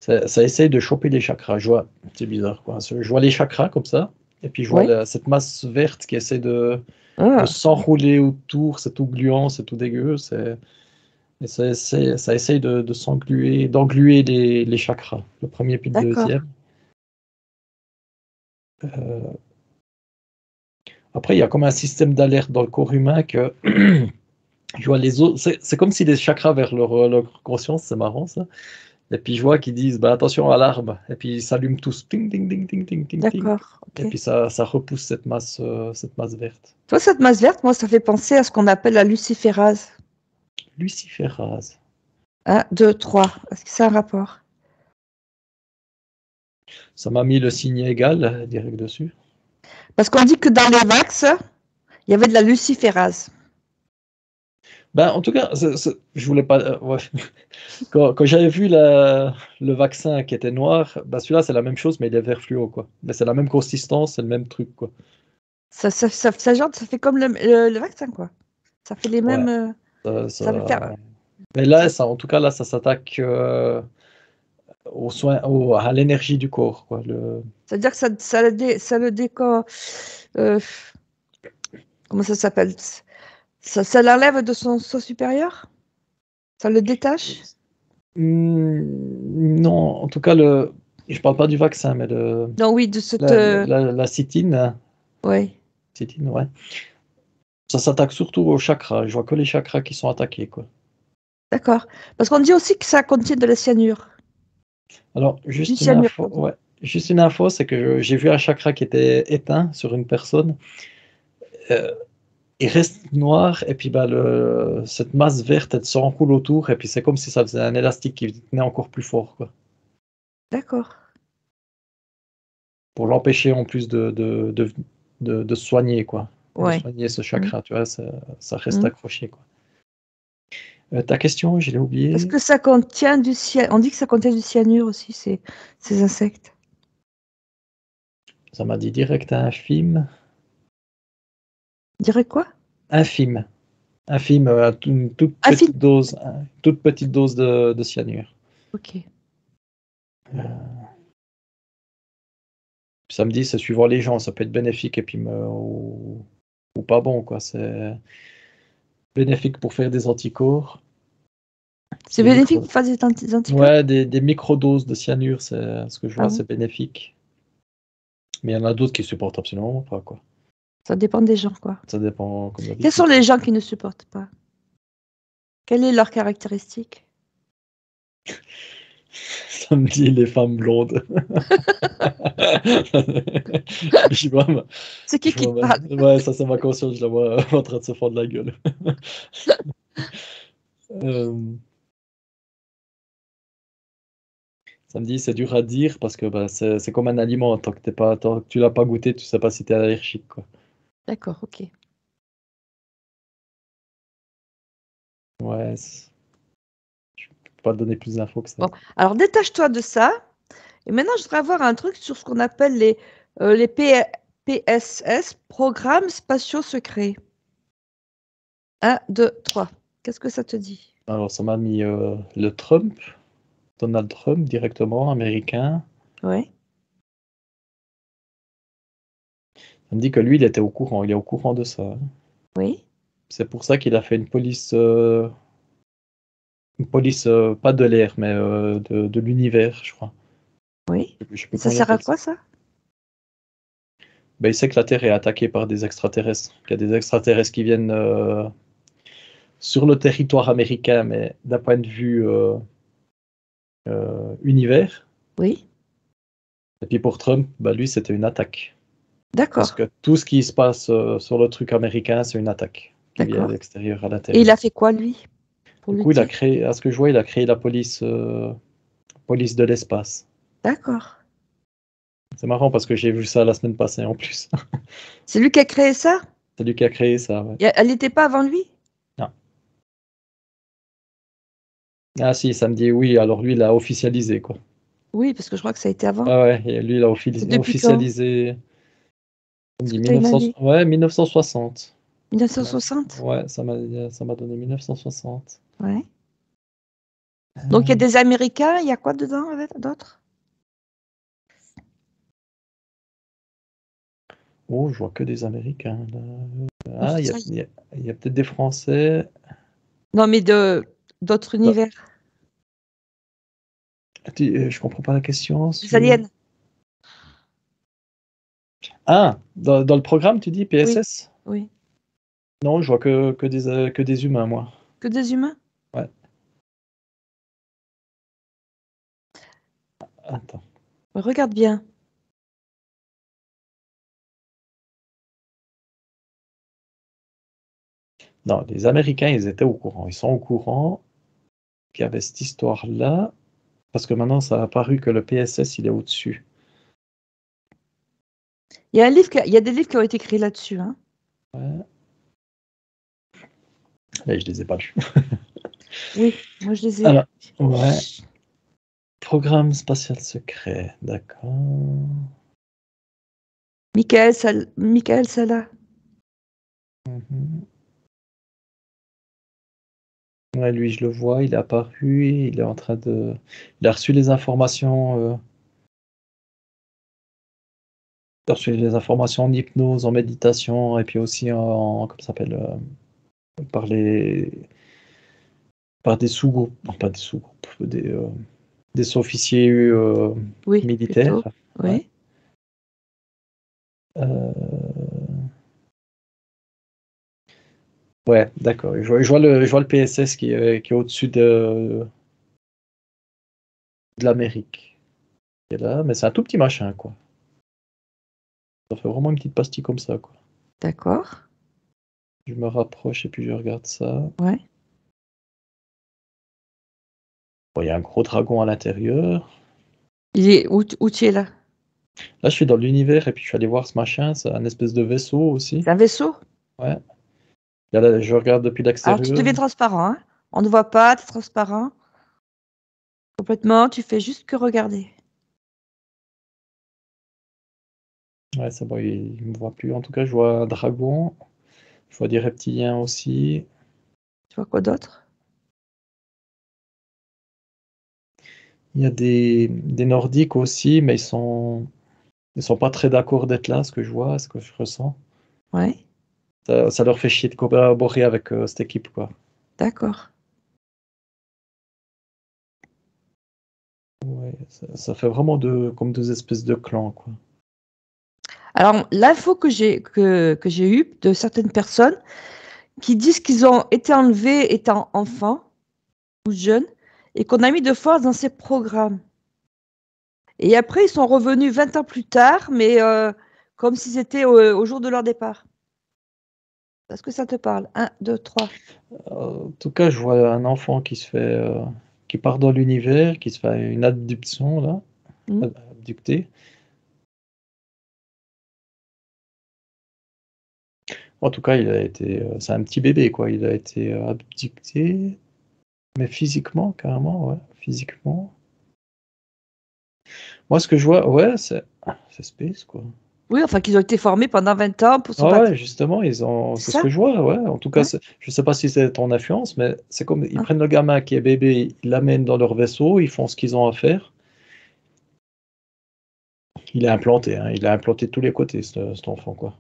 Ça essaye de choper les chakras. Je vois, c'est bizarre, quoi. Je vois les chakras comme ça. Et puis je vois Oui. cette masse verte qui essaie de Ah. s'enrouler autour. C'est tout gluant, c'est tout dégueu. Et ça essaye de d'engluer les chakras. Le premier puis le D'accord. deuxième. Euh, Après, il y a comme un système d'alerte dans le corps humain que je vois les autres. C'est comme si les chakras vers leur conscience, c'est marrant ça. Et puis je vois qu'ils disent bah, attention à l'arme. Et puis ils s'allument tous. Ting, ting, ting, ting, ting, ting, ting. D'accord. Et Ok. puis ça repousse cette masse verte. Toi, cette masse verte, moi, ça fait penser à ce qu'on appelle la luciférase. Luciférase. 1, 2, 3. Est-ce que c'est un rapport? Ça m'a mis le signe égal direct dessus. Parce qu'on dit que dans les vax, il y avait de la luciférase. Ben, en tout cas, je voulais pas. Ouais. Quand j'avais vu le vaccin qui était noir, ben celui-là c'est la même chose, mais il est vert fluo, quoi. Mais c'est la même consistance, c'est le même truc, quoi. Ça fait comme le vaccin, quoi. Ça fait les Ouais. mêmes. Ça, Ça veut ça- faire. Mais là, en tout cas, là, ça s'attaque aux soins, à l'énergie du corps, quoi. Ça veut dire que ça le décore. euh, comment ça s'appelle? Ça l'enlève de son soi supérieur? Ça le détache? Non, en tout cas, je parle pas du vaccin, mais Non, oui, de cette. la cytine, Oui, cytine, ouais. Ça s'attaque surtout aux chakras. Je vois que les chakras qui sont attaqués, quoi. d'accord. Parce qu'on dit aussi que ça contient de la cyanure. Alors, Du cyanure, pardon. ouais, juste une info, c'est que j'ai vu un chakra qui était éteint sur une personne. Euh, il reste noir et puis bah, cette masse verte, elle s'enroule autour et puis c'est comme si ça faisait un élastique qui tenait encore plus fort, quoi. D'accord. Pour l'empêcher en plus de soigner, quoi. Et de Ouais. soigner ce Mm. chakra, tu vois, ça reste Mm. accroché, quoi. Ta question, je l'ai Est-ce oubliée. que ça contient du cyanure? On dit que ça contient du cyanure aussi, ces insectes. Ça m'a dit direct infime. On dirait quoi? Infime. Infime, Ah, fine. toute petite dose de cyanure. Ok. Ça me dit, c'est suivant les gens, ça peut être bénéfique et puis ou pas bon, quoi. C'est bénéfique pour faire des anticorps. C'est Des bénéfique micro... pour faire des anticorps? Ouais, des microdoses de cyanure, c'est ce que je Ah vois, bon? c'est bénéfique. Mais il y en a d'autres qui supportent absolument pas, quoi. Ça dépend des gens, quoi. Ça dépend, comme Quels sont d'habitude. les gens qui ne supportent pas? Quelle est leur caractéristique? Ça me dit les femmes blondes. Je vois, C'est qui te parle? ouais, ça c'est ma conscience, je la vois en train de se fendre la gueule. Euh, Ça me dit, c'est dur à dire parce que bah, c'est comme un aliment. Tant que tu l'as pas goûté, tu sais pas si tu es allergique, quoi. D'accord, ok. Ouais, je peux pas te donner plus d'infos que ça. Bon, alors détache-toi de ça. Et maintenant, je voudrais avoir un truc sur ce qu'on appelle les PSS, Programmes Spatiaux Secrets. 1, 2, 3. Qu'est-ce que ça te dit? Alors, ça m'a mis Donald Trump directement, américain. Oui, Ça me dit que lui, il était au courant, il est au courant de ça. oui, C'est pour ça qu'il a fait une police pas de l'air, mais de l'univers, je crois. oui. Je sais Et plus ça comment il sert à appelle ça. quoi, ça? Ben, il sait que la Terre est attaquée par des extraterrestres, qu'il y a des extraterrestres qui viennent sur le territoire américain, mais d'un point de vue univers. Oui, Et puis pour Trump, bah lui, c'était une attaque. Parce d'accord. que tout ce qui se passe sur le truc américain, c'est une attaque. qui vit à D'accord. l'extérieur, à Et il l'intérieur. a fait quoi, lui, pour Du coup, il a lutter? créé, à ce que je vois, il a créé la police de l'espace. D'accord. C'est marrant parce que j'ai vu ça la semaine passée en plus. C'est lui qui a créé ça? C'est lui qui a créé ça, ouais. Elle n'était pas avant lui? Non. Ah si, ça me dit oui, alors lui, il a officialisé, quoi. Oui, parce que je crois que ça a été avant. Ah ouais, et lui, il a C'est depuis quand? officialisé, on me Est-ce dit que tu as une 1900, année? ouais, 1960. Ouais, 1960? ouais, ça m'a donné 1960. Ouais. Donc il y a Euh, des Américains, il y a quoi dedans avec d'autres? Oh, je vois que des Américains, là. Bon, Ah, c'est ça. il y a peut-être des Français. Non, mais de d'autres Bah, univers. je comprends pas la question. Des aliens. Ah, dans le programme, tu dis Oui, PSS? oui. Non, je vois que des humains, moi. Que des humains? Ouais, attends. Regarde bien. Non, les Américains, ils étaient au courant. Ils sont au courant qu'il y avait cette histoire-là, parce que maintenant, ça a apparu que le PSS, il est au-dessus. Il y a des livres qui ont été écrits là-dessus, hein. Ouais. Mais je les ai pas lus. Oui, moi je les ai. Alors, ouais. Programme spatial secret, d'accord. Michael Sala. Mhm. Ouais, lui, je le vois, il est apparu, il est en train de... Il a reçu les informations, il a reçu les informations en hypnose, en méditation, et puis aussi comment ça s'appelle, par par des sous-groupes, non pas des sous-groupes, des officiers Oui, militaires. plutôt. Ouais. Oui. Ouais, d'accord. Je vois le PSS qui est au-dessus de l'Amérique. Qui est là, mais c'est un tout petit machin, quoi. Ça fait vraiment une petite pastille comme ça, quoi. D'accord. Je me rapproche et puis je regarde ça. Ouais. Bon, il y a un gros dragon à l'intérieur. Il est où tu es là? Là, je suis dans l'univers et puis je suis allé voir ce machin. C'est un espèce de vaisseau aussi. C'est un vaisseau? Ouais. Je regarde depuis Alors tu l'extérieur. deviens transparent, hein. On ne voit pas, tu es transparent. Complètement, tu fais juste que regarder. Ouais, c'est bon, il me voit plus. En tout cas, je vois un dragon. Je vois des reptiliens aussi. Tu vois quoi d'autre? Il y a des Nordiques aussi, mais ils sont pas très d'accord d'être là, ce que je vois, ce que je ressens. Ouais. Ça leur fait chier de collaborer avec cette équipe, quoi. D'accord. Ouais, ça fait vraiment comme deux espèces de clans, quoi. Alors, l'info que j'ai eue de certaines personnes qui disent qu'ils ont été enlevés étant enfants ou jeunes et qu'on a mis de force dans ces programmes. Et après, ils sont revenus 20 ans plus tard, mais comme si c'était au jour de leur départ. Est-ce que ça te parle? Un, 2, 3. En tout cas, je vois un enfant qui part dans l'univers, qui se fait une abduction, là, abducté. En tout cas, c'est un petit bébé, quoi. Il a été abducté, mais physiquement, carrément, ouais, physiquement. Moi, ce que je vois, ouais, c'est space, quoi. Oui, enfin, qu'ils ont été formés pendant 20 ans pour se Ah battre. ouais, justement, C'est c'est ce ça? que je vois, ouais. En tout cas, Ouais. je sais pas si c'est ton influence, mais c'est comme, ils Ah, prennent le gamin qui est bébé, ils l'amènent dans leur vaisseau, ils font ce qu'ils ont à faire. Il est implanté, hein, il est implanté de tous les côtés, cet enfant, quoi.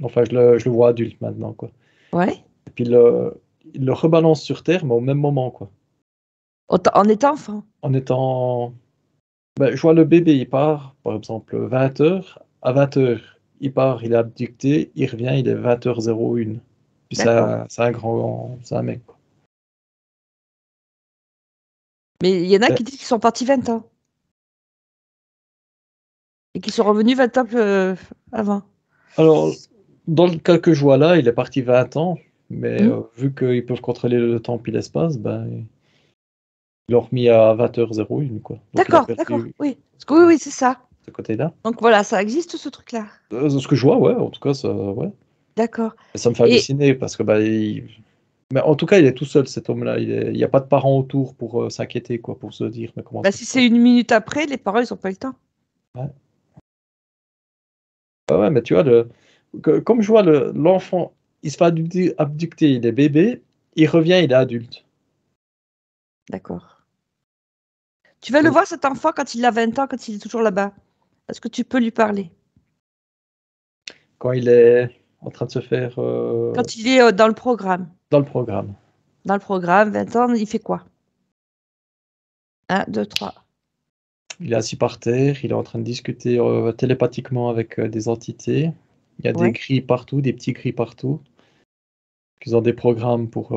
Enfin, je le vois adulte maintenant, quoi. ouais. Et puis, il le rebalance sur Terre, mais au même moment, quoi. En étant enfant. En étant... Ben, je vois le bébé, il part, par exemple, 20 heures. À 20 heures, il part, il est abducté, il revient, il est 20h01. Puis D'accord. c'est un mec, quoi. Mais il y en a Et- qui disent qu'ils sont partis 20 ans et qu'ils sont revenus 20 ans avant. Alors, dans le cas que je vois là, il est parti 20 ans, Mais vu qu'ils peuvent contrôler le temps puis l'espace, ben, ils l'ont remis à 20h01, quoi. Donc il a D'accord, d'accord, perdu oui. Parce que oui, c'est ça. ce côté-là. Donc voilà, ça existe ce truc-là. Ce que je vois, ouais, en tout cas, ça, ouais. D'accord. Et ça me fait Et halluciner parce que, bah, mais en tout cas, il est tout seul, cet homme-là. Il n'y a pas de parents autour pour s'inquiéter, quoi, pour se dire, mais comment bah, ça si se c'est passe? 1 minute après, les parents, ils n'ont pas eu le temps. Ouais. Ah ouais, mais tu vois, comme je vois l'enfant, il se fait abducter, il est bébé, il revient, il est adulte. D'accord. Tu vas le Donc, voir, cet enfant, quand il a 20 ans, quand il est toujours là-bas. Est-ce que tu peux lui parler? quand il est en train de se faire Quand il est dans le programme. dans le programme, Dans le programme, 20 ans, il fait quoi? Un, 2, 3. il est assis par terre, il est en train de discuter télépathiquement avec des entités. Il y a des Ouais. grilles partout, des petits grilles partout. Ils ont des programmes pour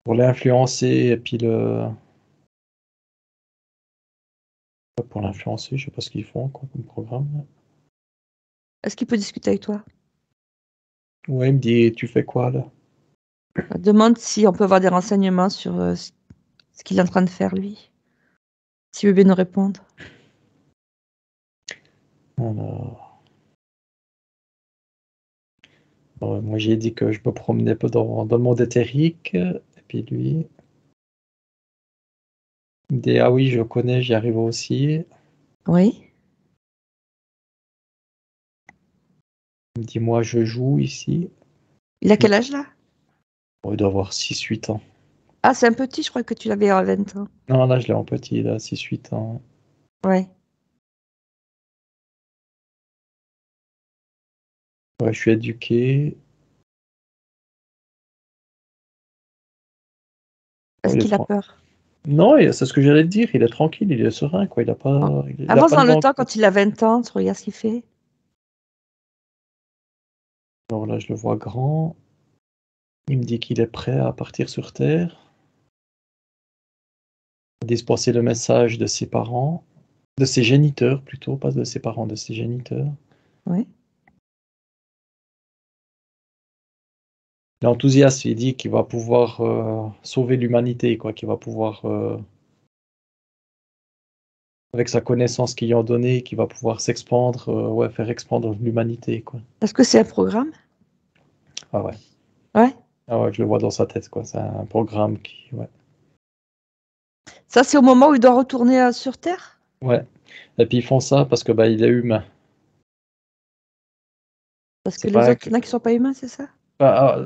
l'influencer et puis pour l'influencer, je sais pas ce qu'ils font quoi, comme programme. Est-ce qu'il peut discuter avec toi? Ouais, il me dit, tu fais quoi là? Demande si on peut avoir des renseignements sur ce qu'il est en train de faire, lui. Si bébé nous répondre. Alors, bon, moi j'ai dit que je me promenais pas dans le monde éthérique, et puis lui, il me dit, ah oui, je connais, j'y arrive aussi. Oui. Il me dit, moi je joue ici. Il a quel âge là? Bon, il doit avoir 6 8 ans. Ah, c'est un petit, je crois que tu l'avais à 20 ans. Non, là je l'ai en petit, il a 6 8 ans. Ouais. Ouais, je suis éduqué. Bon, Est-ce il est qu'il a peur? Non, c'est ce que j'allais te dire, il est tranquille, il est serein, quoi. Bon. Il a Avance pas dans le le manque. temps quand il a 20 ans, tu regardes ce qu'il fait. Alors là, je le vois grand. Il me dit qu'il est prêt à partir sur Terre, à dispenser le message de ses parents, de ses géniteurs plutôt, pas de ses parents, de ses géniteurs. Oui. Il est enthousiaste, il dit qu'il va pouvoir sauver l'humanité, quoi, qu'il va pouvoir, avec sa connaissance qu'ils lui ont donnée, qu'il va pouvoir s'expandre, ouais, faire expandre l'humanité, quoi. Est-ce que c'est un programme? Ah ouais. Ouais. Ah ouais, je le vois dans sa tête, quoi. C'est un programme qui, ouais. Ça, c'est au moment où il doit retourner sur Terre? Ouais. Et puis ils font ça parce que bah il est humain. Parce que C'est les pas autres, il y en a qui sont pas humains, c'est ça?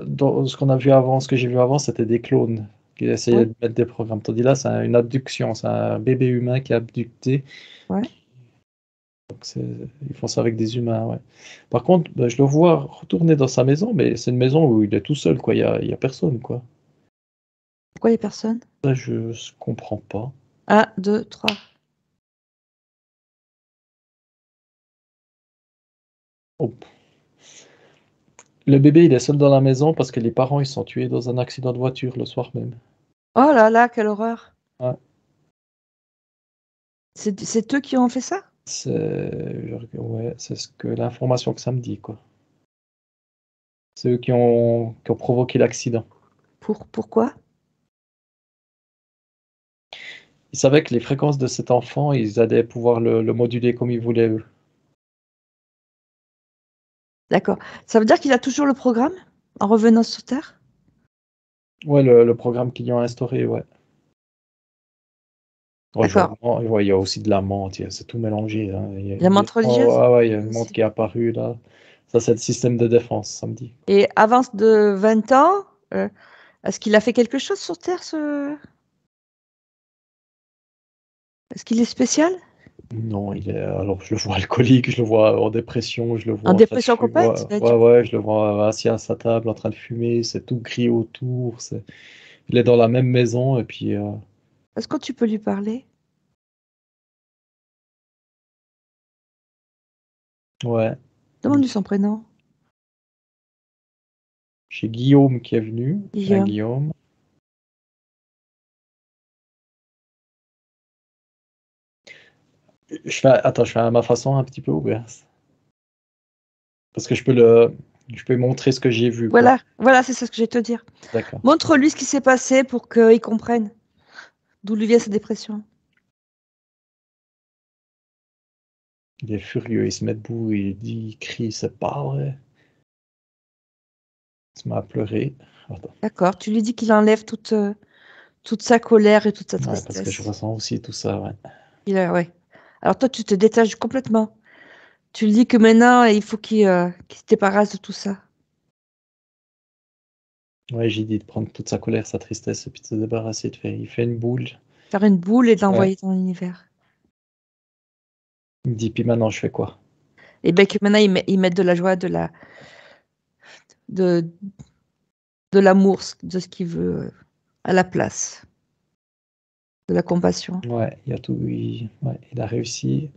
dans ce qu'on a vu avant, ce que j'ai vu avant, c'était des clones qui essayaient Oui. de mettre des programmes. Tandis là, c'est une abduction, c'est un bébé humain qui est abducté. Ouais. Donc ils font ça avec des humains, ouais. Par contre, bah, je le vois retourner dans sa maison, mais c'est une maison où il est tout seul, quoi. Il y a personne, quoi. Pourquoi les personnes? Ça, je comprends pas. Un, 2, 3. Oh. Le bébé, il est seul dans la maison parce que les parents, ils sont tués dans un accident de voiture le soir même. Oh là là, quelle horreur. Ouais. C'est eux qui ont fait ça? Ouais, c'est ce que l'information que ça me dit, quoi. C'est eux qui ont provoqué l'accident. Pourquoi? Ils savaient que les fréquences de cet enfant, ils allaient pouvoir le moduler comme ils voulaient, eux. D'accord. Ça veut dire qu'il a toujours le programme en revenant sur Terre? Ouais, le programme qu'ils ont instauré, ouais. Ouais, je vois D'accord. vraiment, ouais, il y a aussi de la menthe, c'est tout mélangé, hein. La menthe religieuse? Ah ouais, il y a une menthe Aussi. qui est apparue, là. Ça, c'est le système de défense, ça me dit. Et avance de 20 ans, est-ce qu'il a fait quelque chose sur Terre, Est-ce qu'il est spécial? Non, alors je le vois alcoolique, je le vois en dépression, je le En vois en train de dépression complète? ouais, ouais, je le vois assis à sa table en train de fumer, c'est tout gris autour, il est dans la même maison, et puis, Est-ce que tu peux lui parler? ouais. Demande-lui son prénom. Chez Guillaume qui est venu, un Guillaume. Guillaume. Attends, je fais à ma façon un petit peu ou bien? Parce que je peux Je peux montrer ce que j'ai vu, quoi. Voilà, c'est ça ce que je vais te dire. D'accord. Montre-lui ce qui s'est passé pour qu'il comprenne d'où lui vient sa dépression. Il est furieux, il se met debout, il crie, c'est pas vrai. Il se met à pleurer. Attends. D'accord, tu lui dis qu'il enlève toute sa colère et toute sa Ouais, parce que je tristesse. ressens aussi tout ça, ouais. Ouais. Alors toi, tu te détaches complètement. Tu lui dis que maintenant, il faut qu'il se débarrasse de tout ça. Ouais, j'ai dit de prendre toute sa colère, sa tristesse, et puis de se débarrasser, il fait une boule. Faire une boule et de Ouais. l'envoyer dans l'univers. Il me dit, puis maintenant, je fais quoi? Et bien que maintenant, il met de la joie, de, de l'amour, de ce qu'il veut à la place. De la compassion. Ouais, il y a tout, ouais, il a réussi.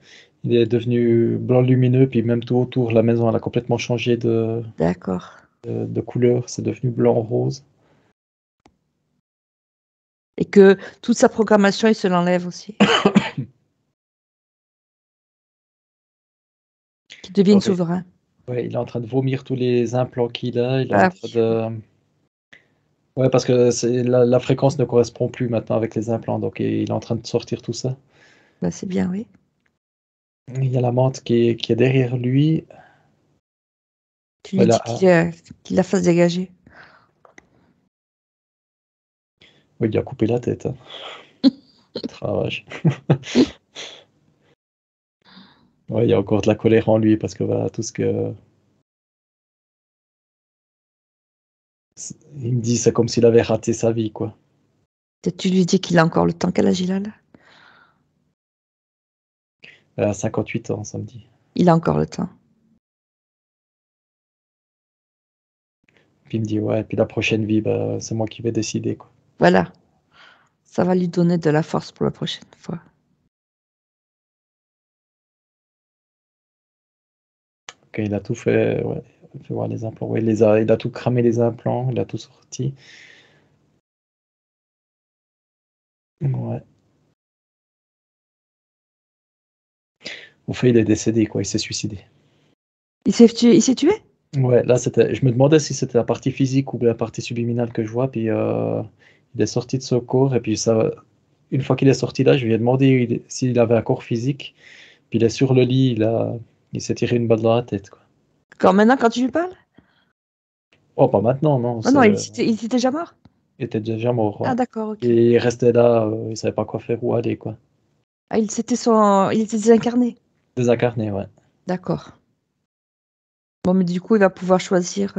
Il est devenu blanc lumineux, puis même tout autour, la maison, elle a complètement changé D'accord. de couleur. C'est devenu blanc-rose. Et que toute sa programmation, il se l'enlève aussi. Qu'il devienne Ouais, souverain. ouais, il est en train de vomir tous les implants qu'il a. Il est en Ah train oui. de... Ouais, parce que la fréquence ne correspond plus maintenant avec les implants, donc il est en train de sortir tout ça. Bah, c'est bien, oui. Il y a la menthe qui est derrière lui. Tu lui dis Voilà. qu'il la fasse dégager. Oui, il a coupé la tête, hein. Travail. Ouais, il y a encore de la colère en lui parce que voilà, tout ce que. Il me dit, c'est comme s'il avait raté sa vie, quoi. Peut-être tu lui dis qu'il a encore le temps. Quel âge il a là? Elle a 58 ans, samedi. Il a encore le temps. Puis il me dit, ouais, puis la prochaine vie, bah, c'est moi qui vais décider, quoi. Voilà. Ça va lui donner de la force pour la prochaine fois. Ok, il a tout fait, ouais. Fais voir les implants. Ouais, il a tout cramé les implants, il a tout sorti. Ouais. Au fait, il est décédé, quoi. Il s'est suicidé. Il s'est tué? Ouais, là, je me demandais si c'était la partie physique ou la partie subliminale que je vois. Puis il est sorti de ce corps. Et puis ça, une fois qu'il est sorti là, je lui ai demandé s'il avait un corps physique. Puis il est sur le lit, il s'est tiré une balle dans la tête, quoi. Quand maintenant, quand tu lui parles? Oh, pas maintenant, non. Oh non, il était déjà mort? Il était déjà mort, ouais. Ah d'accord, ok. Et il restait là, il savait pas quoi faire, où aller, quoi. Ah, il était désincarné. Désincarné, ouais. D'accord. Bon, mais du coup, il va pouvoir choisir.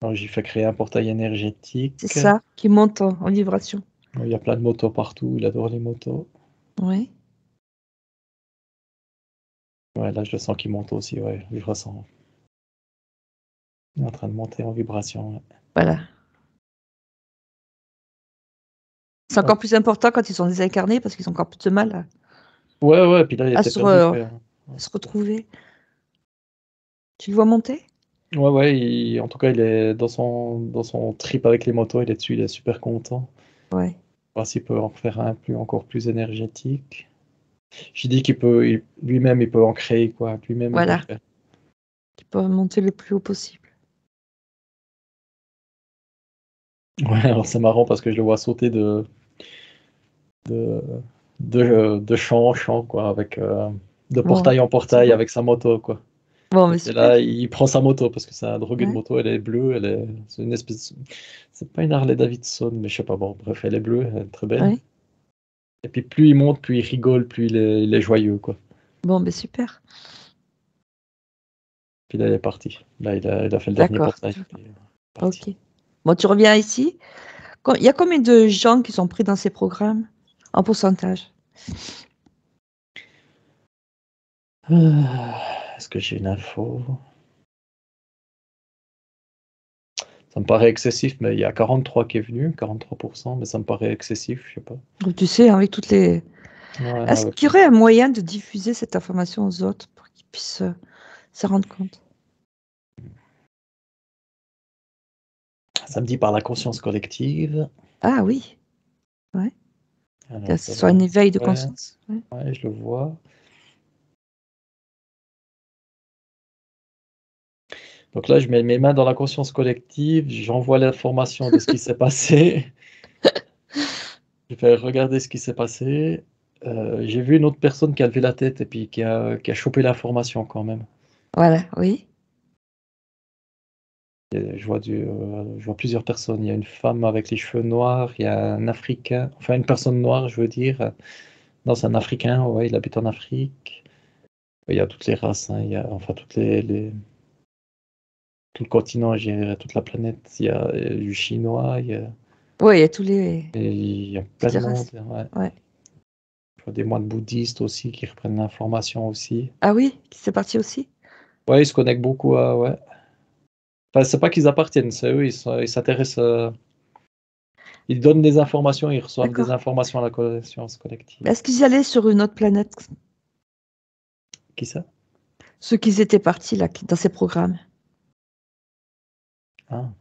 Alors, j'ai fait créer un portail C'est énergétique. ça qui monte en vibration. Il y a plein de motos partout, il adore les motos. Oui. Ouais, là, je le sens qu'il monte aussi, ouais, je ressens. Il est en train de monter en vibration, ouais. Voilà. C'est encore plus important quand ils sont désincarnés parce qu'ils ont encore plus de mal Ouais, ouais, puis là, il à était perdu, quoi. Ouais, se retrouver. Tu le vois monter? ouais, ouais, en tout cas, il est dans son trip avec les motos, il est dessus, il est super content. Ouais. Voir s'il peut en faire un encore plus énergétique. J'ai dit lui-même, il peut en créer, quoi. Lui-même, il peut le Voilà. faire. Qui peuvent monter le plus haut possible. Ouais, alors c'est marrant parce que je le vois sauter de, de champ en champ, quoi, de Bon, portail en c'est portail bon. avec sa moto, quoi. Bon, Et mais puis super. là, il prend sa moto parce que c'est un drogué de Ouais. moto, elle est bleue, c'est une espèce, c'est pas une Harley Davidson, mais je sais pas, bon, bref, elle est bleue, elle est très belle. Ouais. Et puis plus il monte, plus il rigole, plus il est joyeux, quoi. Bon, mais super. Puis là, il est parti. Là, il a fait le dernier D'accord. portail, puis il est parti. Ok. Bon, tu reviens ici. Il y a combien de gens qui sont pris dans ces programmes en pourcentage? Est-ce que j'ai une info? Ça me paraît excessif, mais il y a 43 qui est venu, 43%, mais ça me paraît excessif, je sais pas. Donc, tu sais, avec toutes les. Ouais, Est-ce avec qu'il y aurait un moyen de diffuser cette information aux autres pour qu'ils puissent se rendre compte? samedi par la conscience collective. Ah oui, ouais. Que Alors, ce ça soit va. un éveil de Ouais, conscience. Ouais. ouais, je le vois. Donc là, je mets mes mains dans la conscience collective, j'envoie l'information de ce qui s'est passé. Je vais regarder ce qui s'est passé. J'ai vu une autre personne qui a levé la tête et puis qui a chopé l'information quand même. Voilà, oui. Je vois plusieurs personnes. Il y a une femme avec les cheveux noirs, il y a un Africain, enfin une personne noire, je veux dire. Non, c'est un Africain, ouais, il habite en Afrique. Il y a toutes les races, hein, il y a enfin tout le continent, je dirais, toute la planète. Il y a du chinois, Oui, il y a tous les, il y a plein toutes de les monde. races. Ouais. Ouais. Je vois des moines bouddhistes aussi qui reprennent l'information aussi. Ah oui, c'est parti aussi? Ouais, ils se connectent beaucoup à. Ouais. Enfin, c'est pas qu'ils appartiennent, c'est eux, ils s'intéressent. Ils donnent des informations, ils reçoivent des D'accord. informations à la conscience collective. Est-ce qu'ils allaient sur une autre planète, Qui ça? ceux qui étaient partis là, dans ces programmes? Ah. En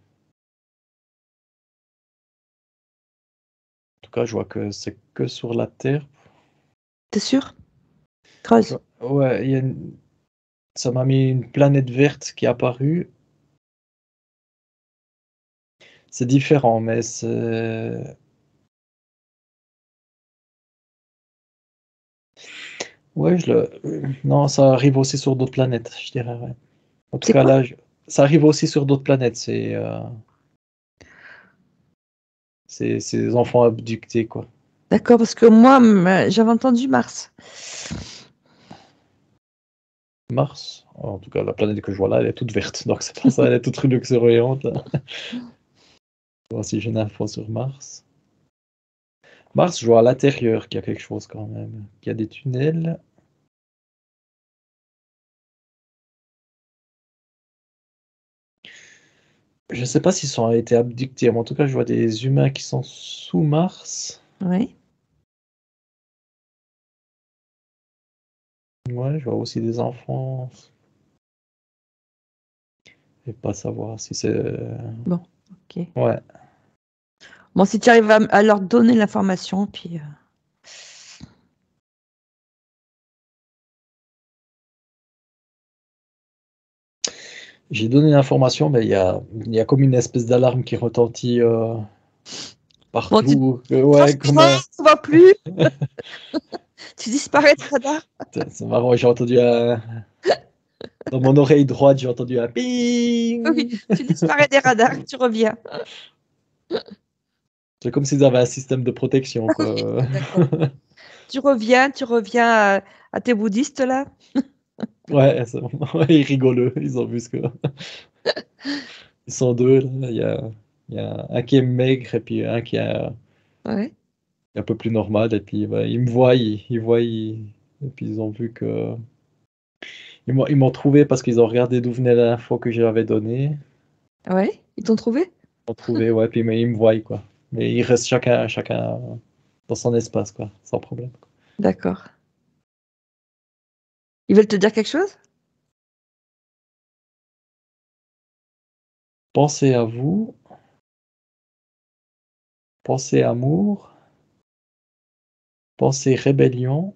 tout cas, je vois que c'est que sur la Terre. T'es sûr? Creuse. Ouais, ça m'a mis une planète verte qui est apparue. C'est différent, mais c'est. Ouais, non, ça arrive aussi sur d'autres planètes, je dirais. Ouais. En tout C'est cas, quoi? là, ça arrive aussi sur d'autres planètes. C'est ces enfants abductés, quoi. D'accord, parce que moi, j'avais entendu Mars. Mars, en tout cas, la planète que je vois là, elle est toute verte. Donc, c'est pour ça qu'elle est toute luxuriante. Voir si j'ai une info sur Mars. Mars, je vois à l'intérieur qu'il y a quelque chose quand même. Qu'il y a des tunnels. Je ne sais pas s'ils ont été abductés, mais en tout cas, je vois des humains qui sont sous Mars. Oui. Ouais, je vois aussi des enfants. Et pas savoir si c'est. Bon, ok. Ouais. Bon, si tu arrives à leur donner l'information, puis J'ai donné l'information, mais il y a comme une espèce d'alarme qui retentit bon, tu partout. Ouais, comme transparaît, on ne voit plus, tu disparais de radar. C'est marrant, j'ai entendu dans mon oreille droite, j'ai entendu un Oui, ping. tu disparais des radars, tu reviens. C'est comme s'ils avaient un système de protection, Oui, quoi. d'accord. Tu reviens à tes bouddhistes là. Ouais, ouais, ils rigolent, ils ont vu ce que. Ils sont deux, là. Il y a un qui est maigre et puis un qui est Ouais, un peu plus normal. Et puis bah, ils me voient, ils voient, et puis ils ont vu que. Ils m'ont trouvé parce qu'ils ont regardé d'où venait l'info que j'avais donnée. ouais, ils t'ont trouvé? Ils m'ont trouvé, ouais, puis mais ils me voient, quoi. Mais ils restent chacun dans son espace, quoi, sans problème. D'accord. Ils veulent te dire quelque chose? Pensez à vous, pensez amour, pensez rébellion,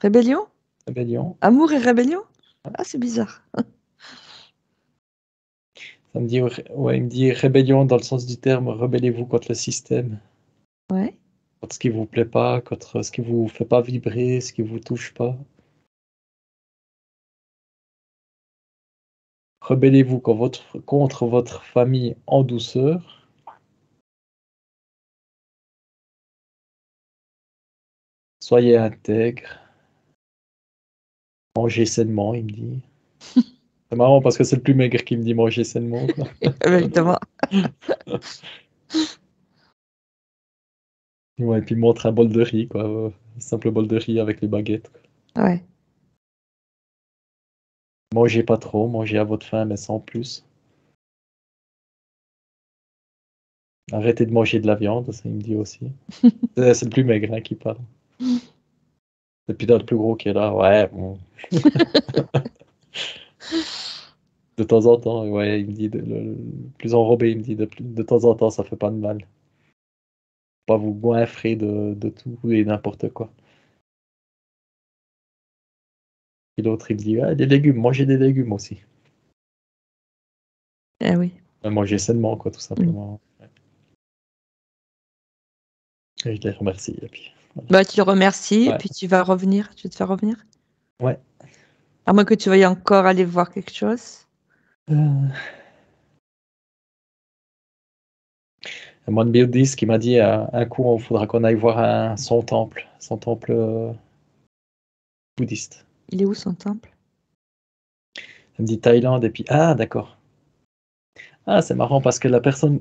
Rébellion? rébellion. Amour et rébellion? Ah, c'est bizarre. Ça me dit, ouais, il me dit rébellion dans le sens du terme, rebellez-vous contre le système, Ouais. contre ce qui vous plaît pas, contre ce qui vous fait pas vibrer, ce qui vous touche pas. Rebellez-vous contre votre famille en douceur. Soyez intègre, mangez sainement, il me dit. C'est marrant parce que c'est le plus maigre qui me dit manger sainement, quoi. Évidemment. Ouais, et puis il montre un bol de riz, quoi. Un simple bol de riz avec les baguettes, quoi. Ouais. Mangez pas trop, mangez à votre faim, mais sans plus. Arrêtez de manger de la viande, ça il me dit aussi. C'est le plus maigre hein, qui parle. Et puis dans le plus gros qui est là, ouais, bon. De temps en temps, ouais, il me dit, le plus enrobé, il me dit, de temps en temps, ça fait pas de mal. Pas vous goinfrer de tout et n'importe quoi. Et l'autre, il me dit, ah, des légumes, mangez des légumes aussi. Eh oui. Manger sainement, quoi, tout simplement. Ouais. Et je les remercie. Et puis, voilà. Bah, tu le remercies, Ouais. puis tu vas revenir. Tu vas te faire revenir. Ouais. À moins que tu veuilles encore aller voir quelque chose. Un moine bouddhiste qui m'a dit un coup, il faudra qu'on aille voir son temple bouddhiste. Il est où son temple? Elle me dit Thaïlande, et puis, ah, d'accord. Ah, c'est marrant parce que la personne,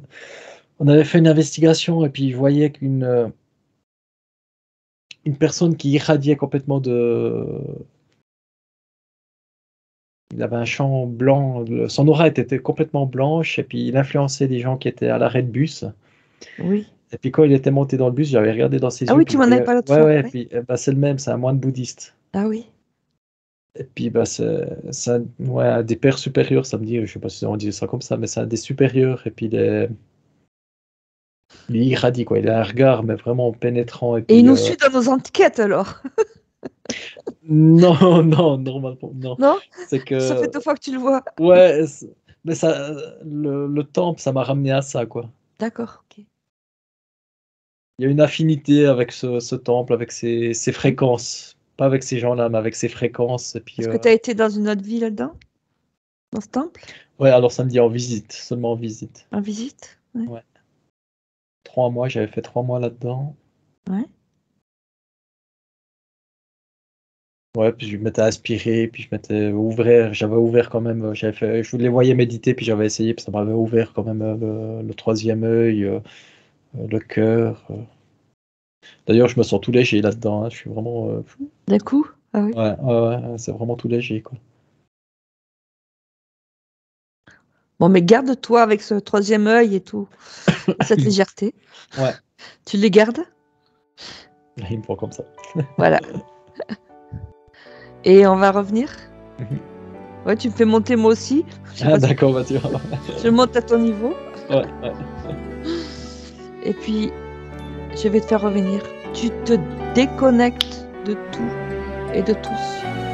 on avait fait une investigation, et puis je voyais qu'une une personne qui irradiait complètement il avait un champ blanc, son aura était complètement blanche, et puis il influençait des gens qui étaient à l'arrêt de bus. Oui. Et puis quand il était monté dans le bus, j'avais regardé dans ses Ah yeux, oui, puis tu je m'en avais voyais, parlé l'autre ouais, fois. ouais, et Oui. puis bah, c'est le même, c'est un moine bouddhiste. Ah oui. Et puis bah, c'est ouais, un des pères supérieurs, ça me dit, je sais pas si on dit ça comme ça, mais c'est un des supérieurs, et puis il irradie, quoi. Il a un regard, mais vraiment pénétrant, et Et il puis nous suit dans nos enquêtes alors. non, non, normalement, non. Non? C'est Ça fait que, 2 fois que tu le vois. ouais, mais ça, le temple, ça m'a ramené à ça, quoi. D'accord, ok. Il y a une affinité avec ce temple, avec ses fréquences. Pas avec ces gens-là, mais avec ses fréquences. Et puis, Est-ce que tu as été dans une autre vie là-dedans? Dans ce temple? ouais, alors ça me dit en visite, seulement en visite. En visite? Ouais. Ouais. 3 mois, j'avais fait 3 mois là-dedans. Ouais. Ouais, puis je m'étais aspiré, puis je m'étais ouvert, j'avais ouvert quand même, je les voyais méditer, puis j'avais essayé, puis ça m'avait ouvert quand même le troisième œil, le cœur. D'ailleurs, je me sens tout léger là-dedans, hein. Je suis vraiment, D'un coup? Ah oui. ouais, ouais, ouais, c'est vraiment tout léger, quoi. Bon, mais garde-toi avec ce troisième œil et tout, cette légèreté. Ouais, Tu les gardes? il me prend comme ça. Voilà. Et on va revenir? Mhm. Ouais, tu me fais monter moi aussi. Je sais Ah, pas si d'accord, bah tu vois. je monte à ton niveau. Ouais, ouais. Et puis, je vais te faire revenir. Tu te déconnectes de tout et de tous.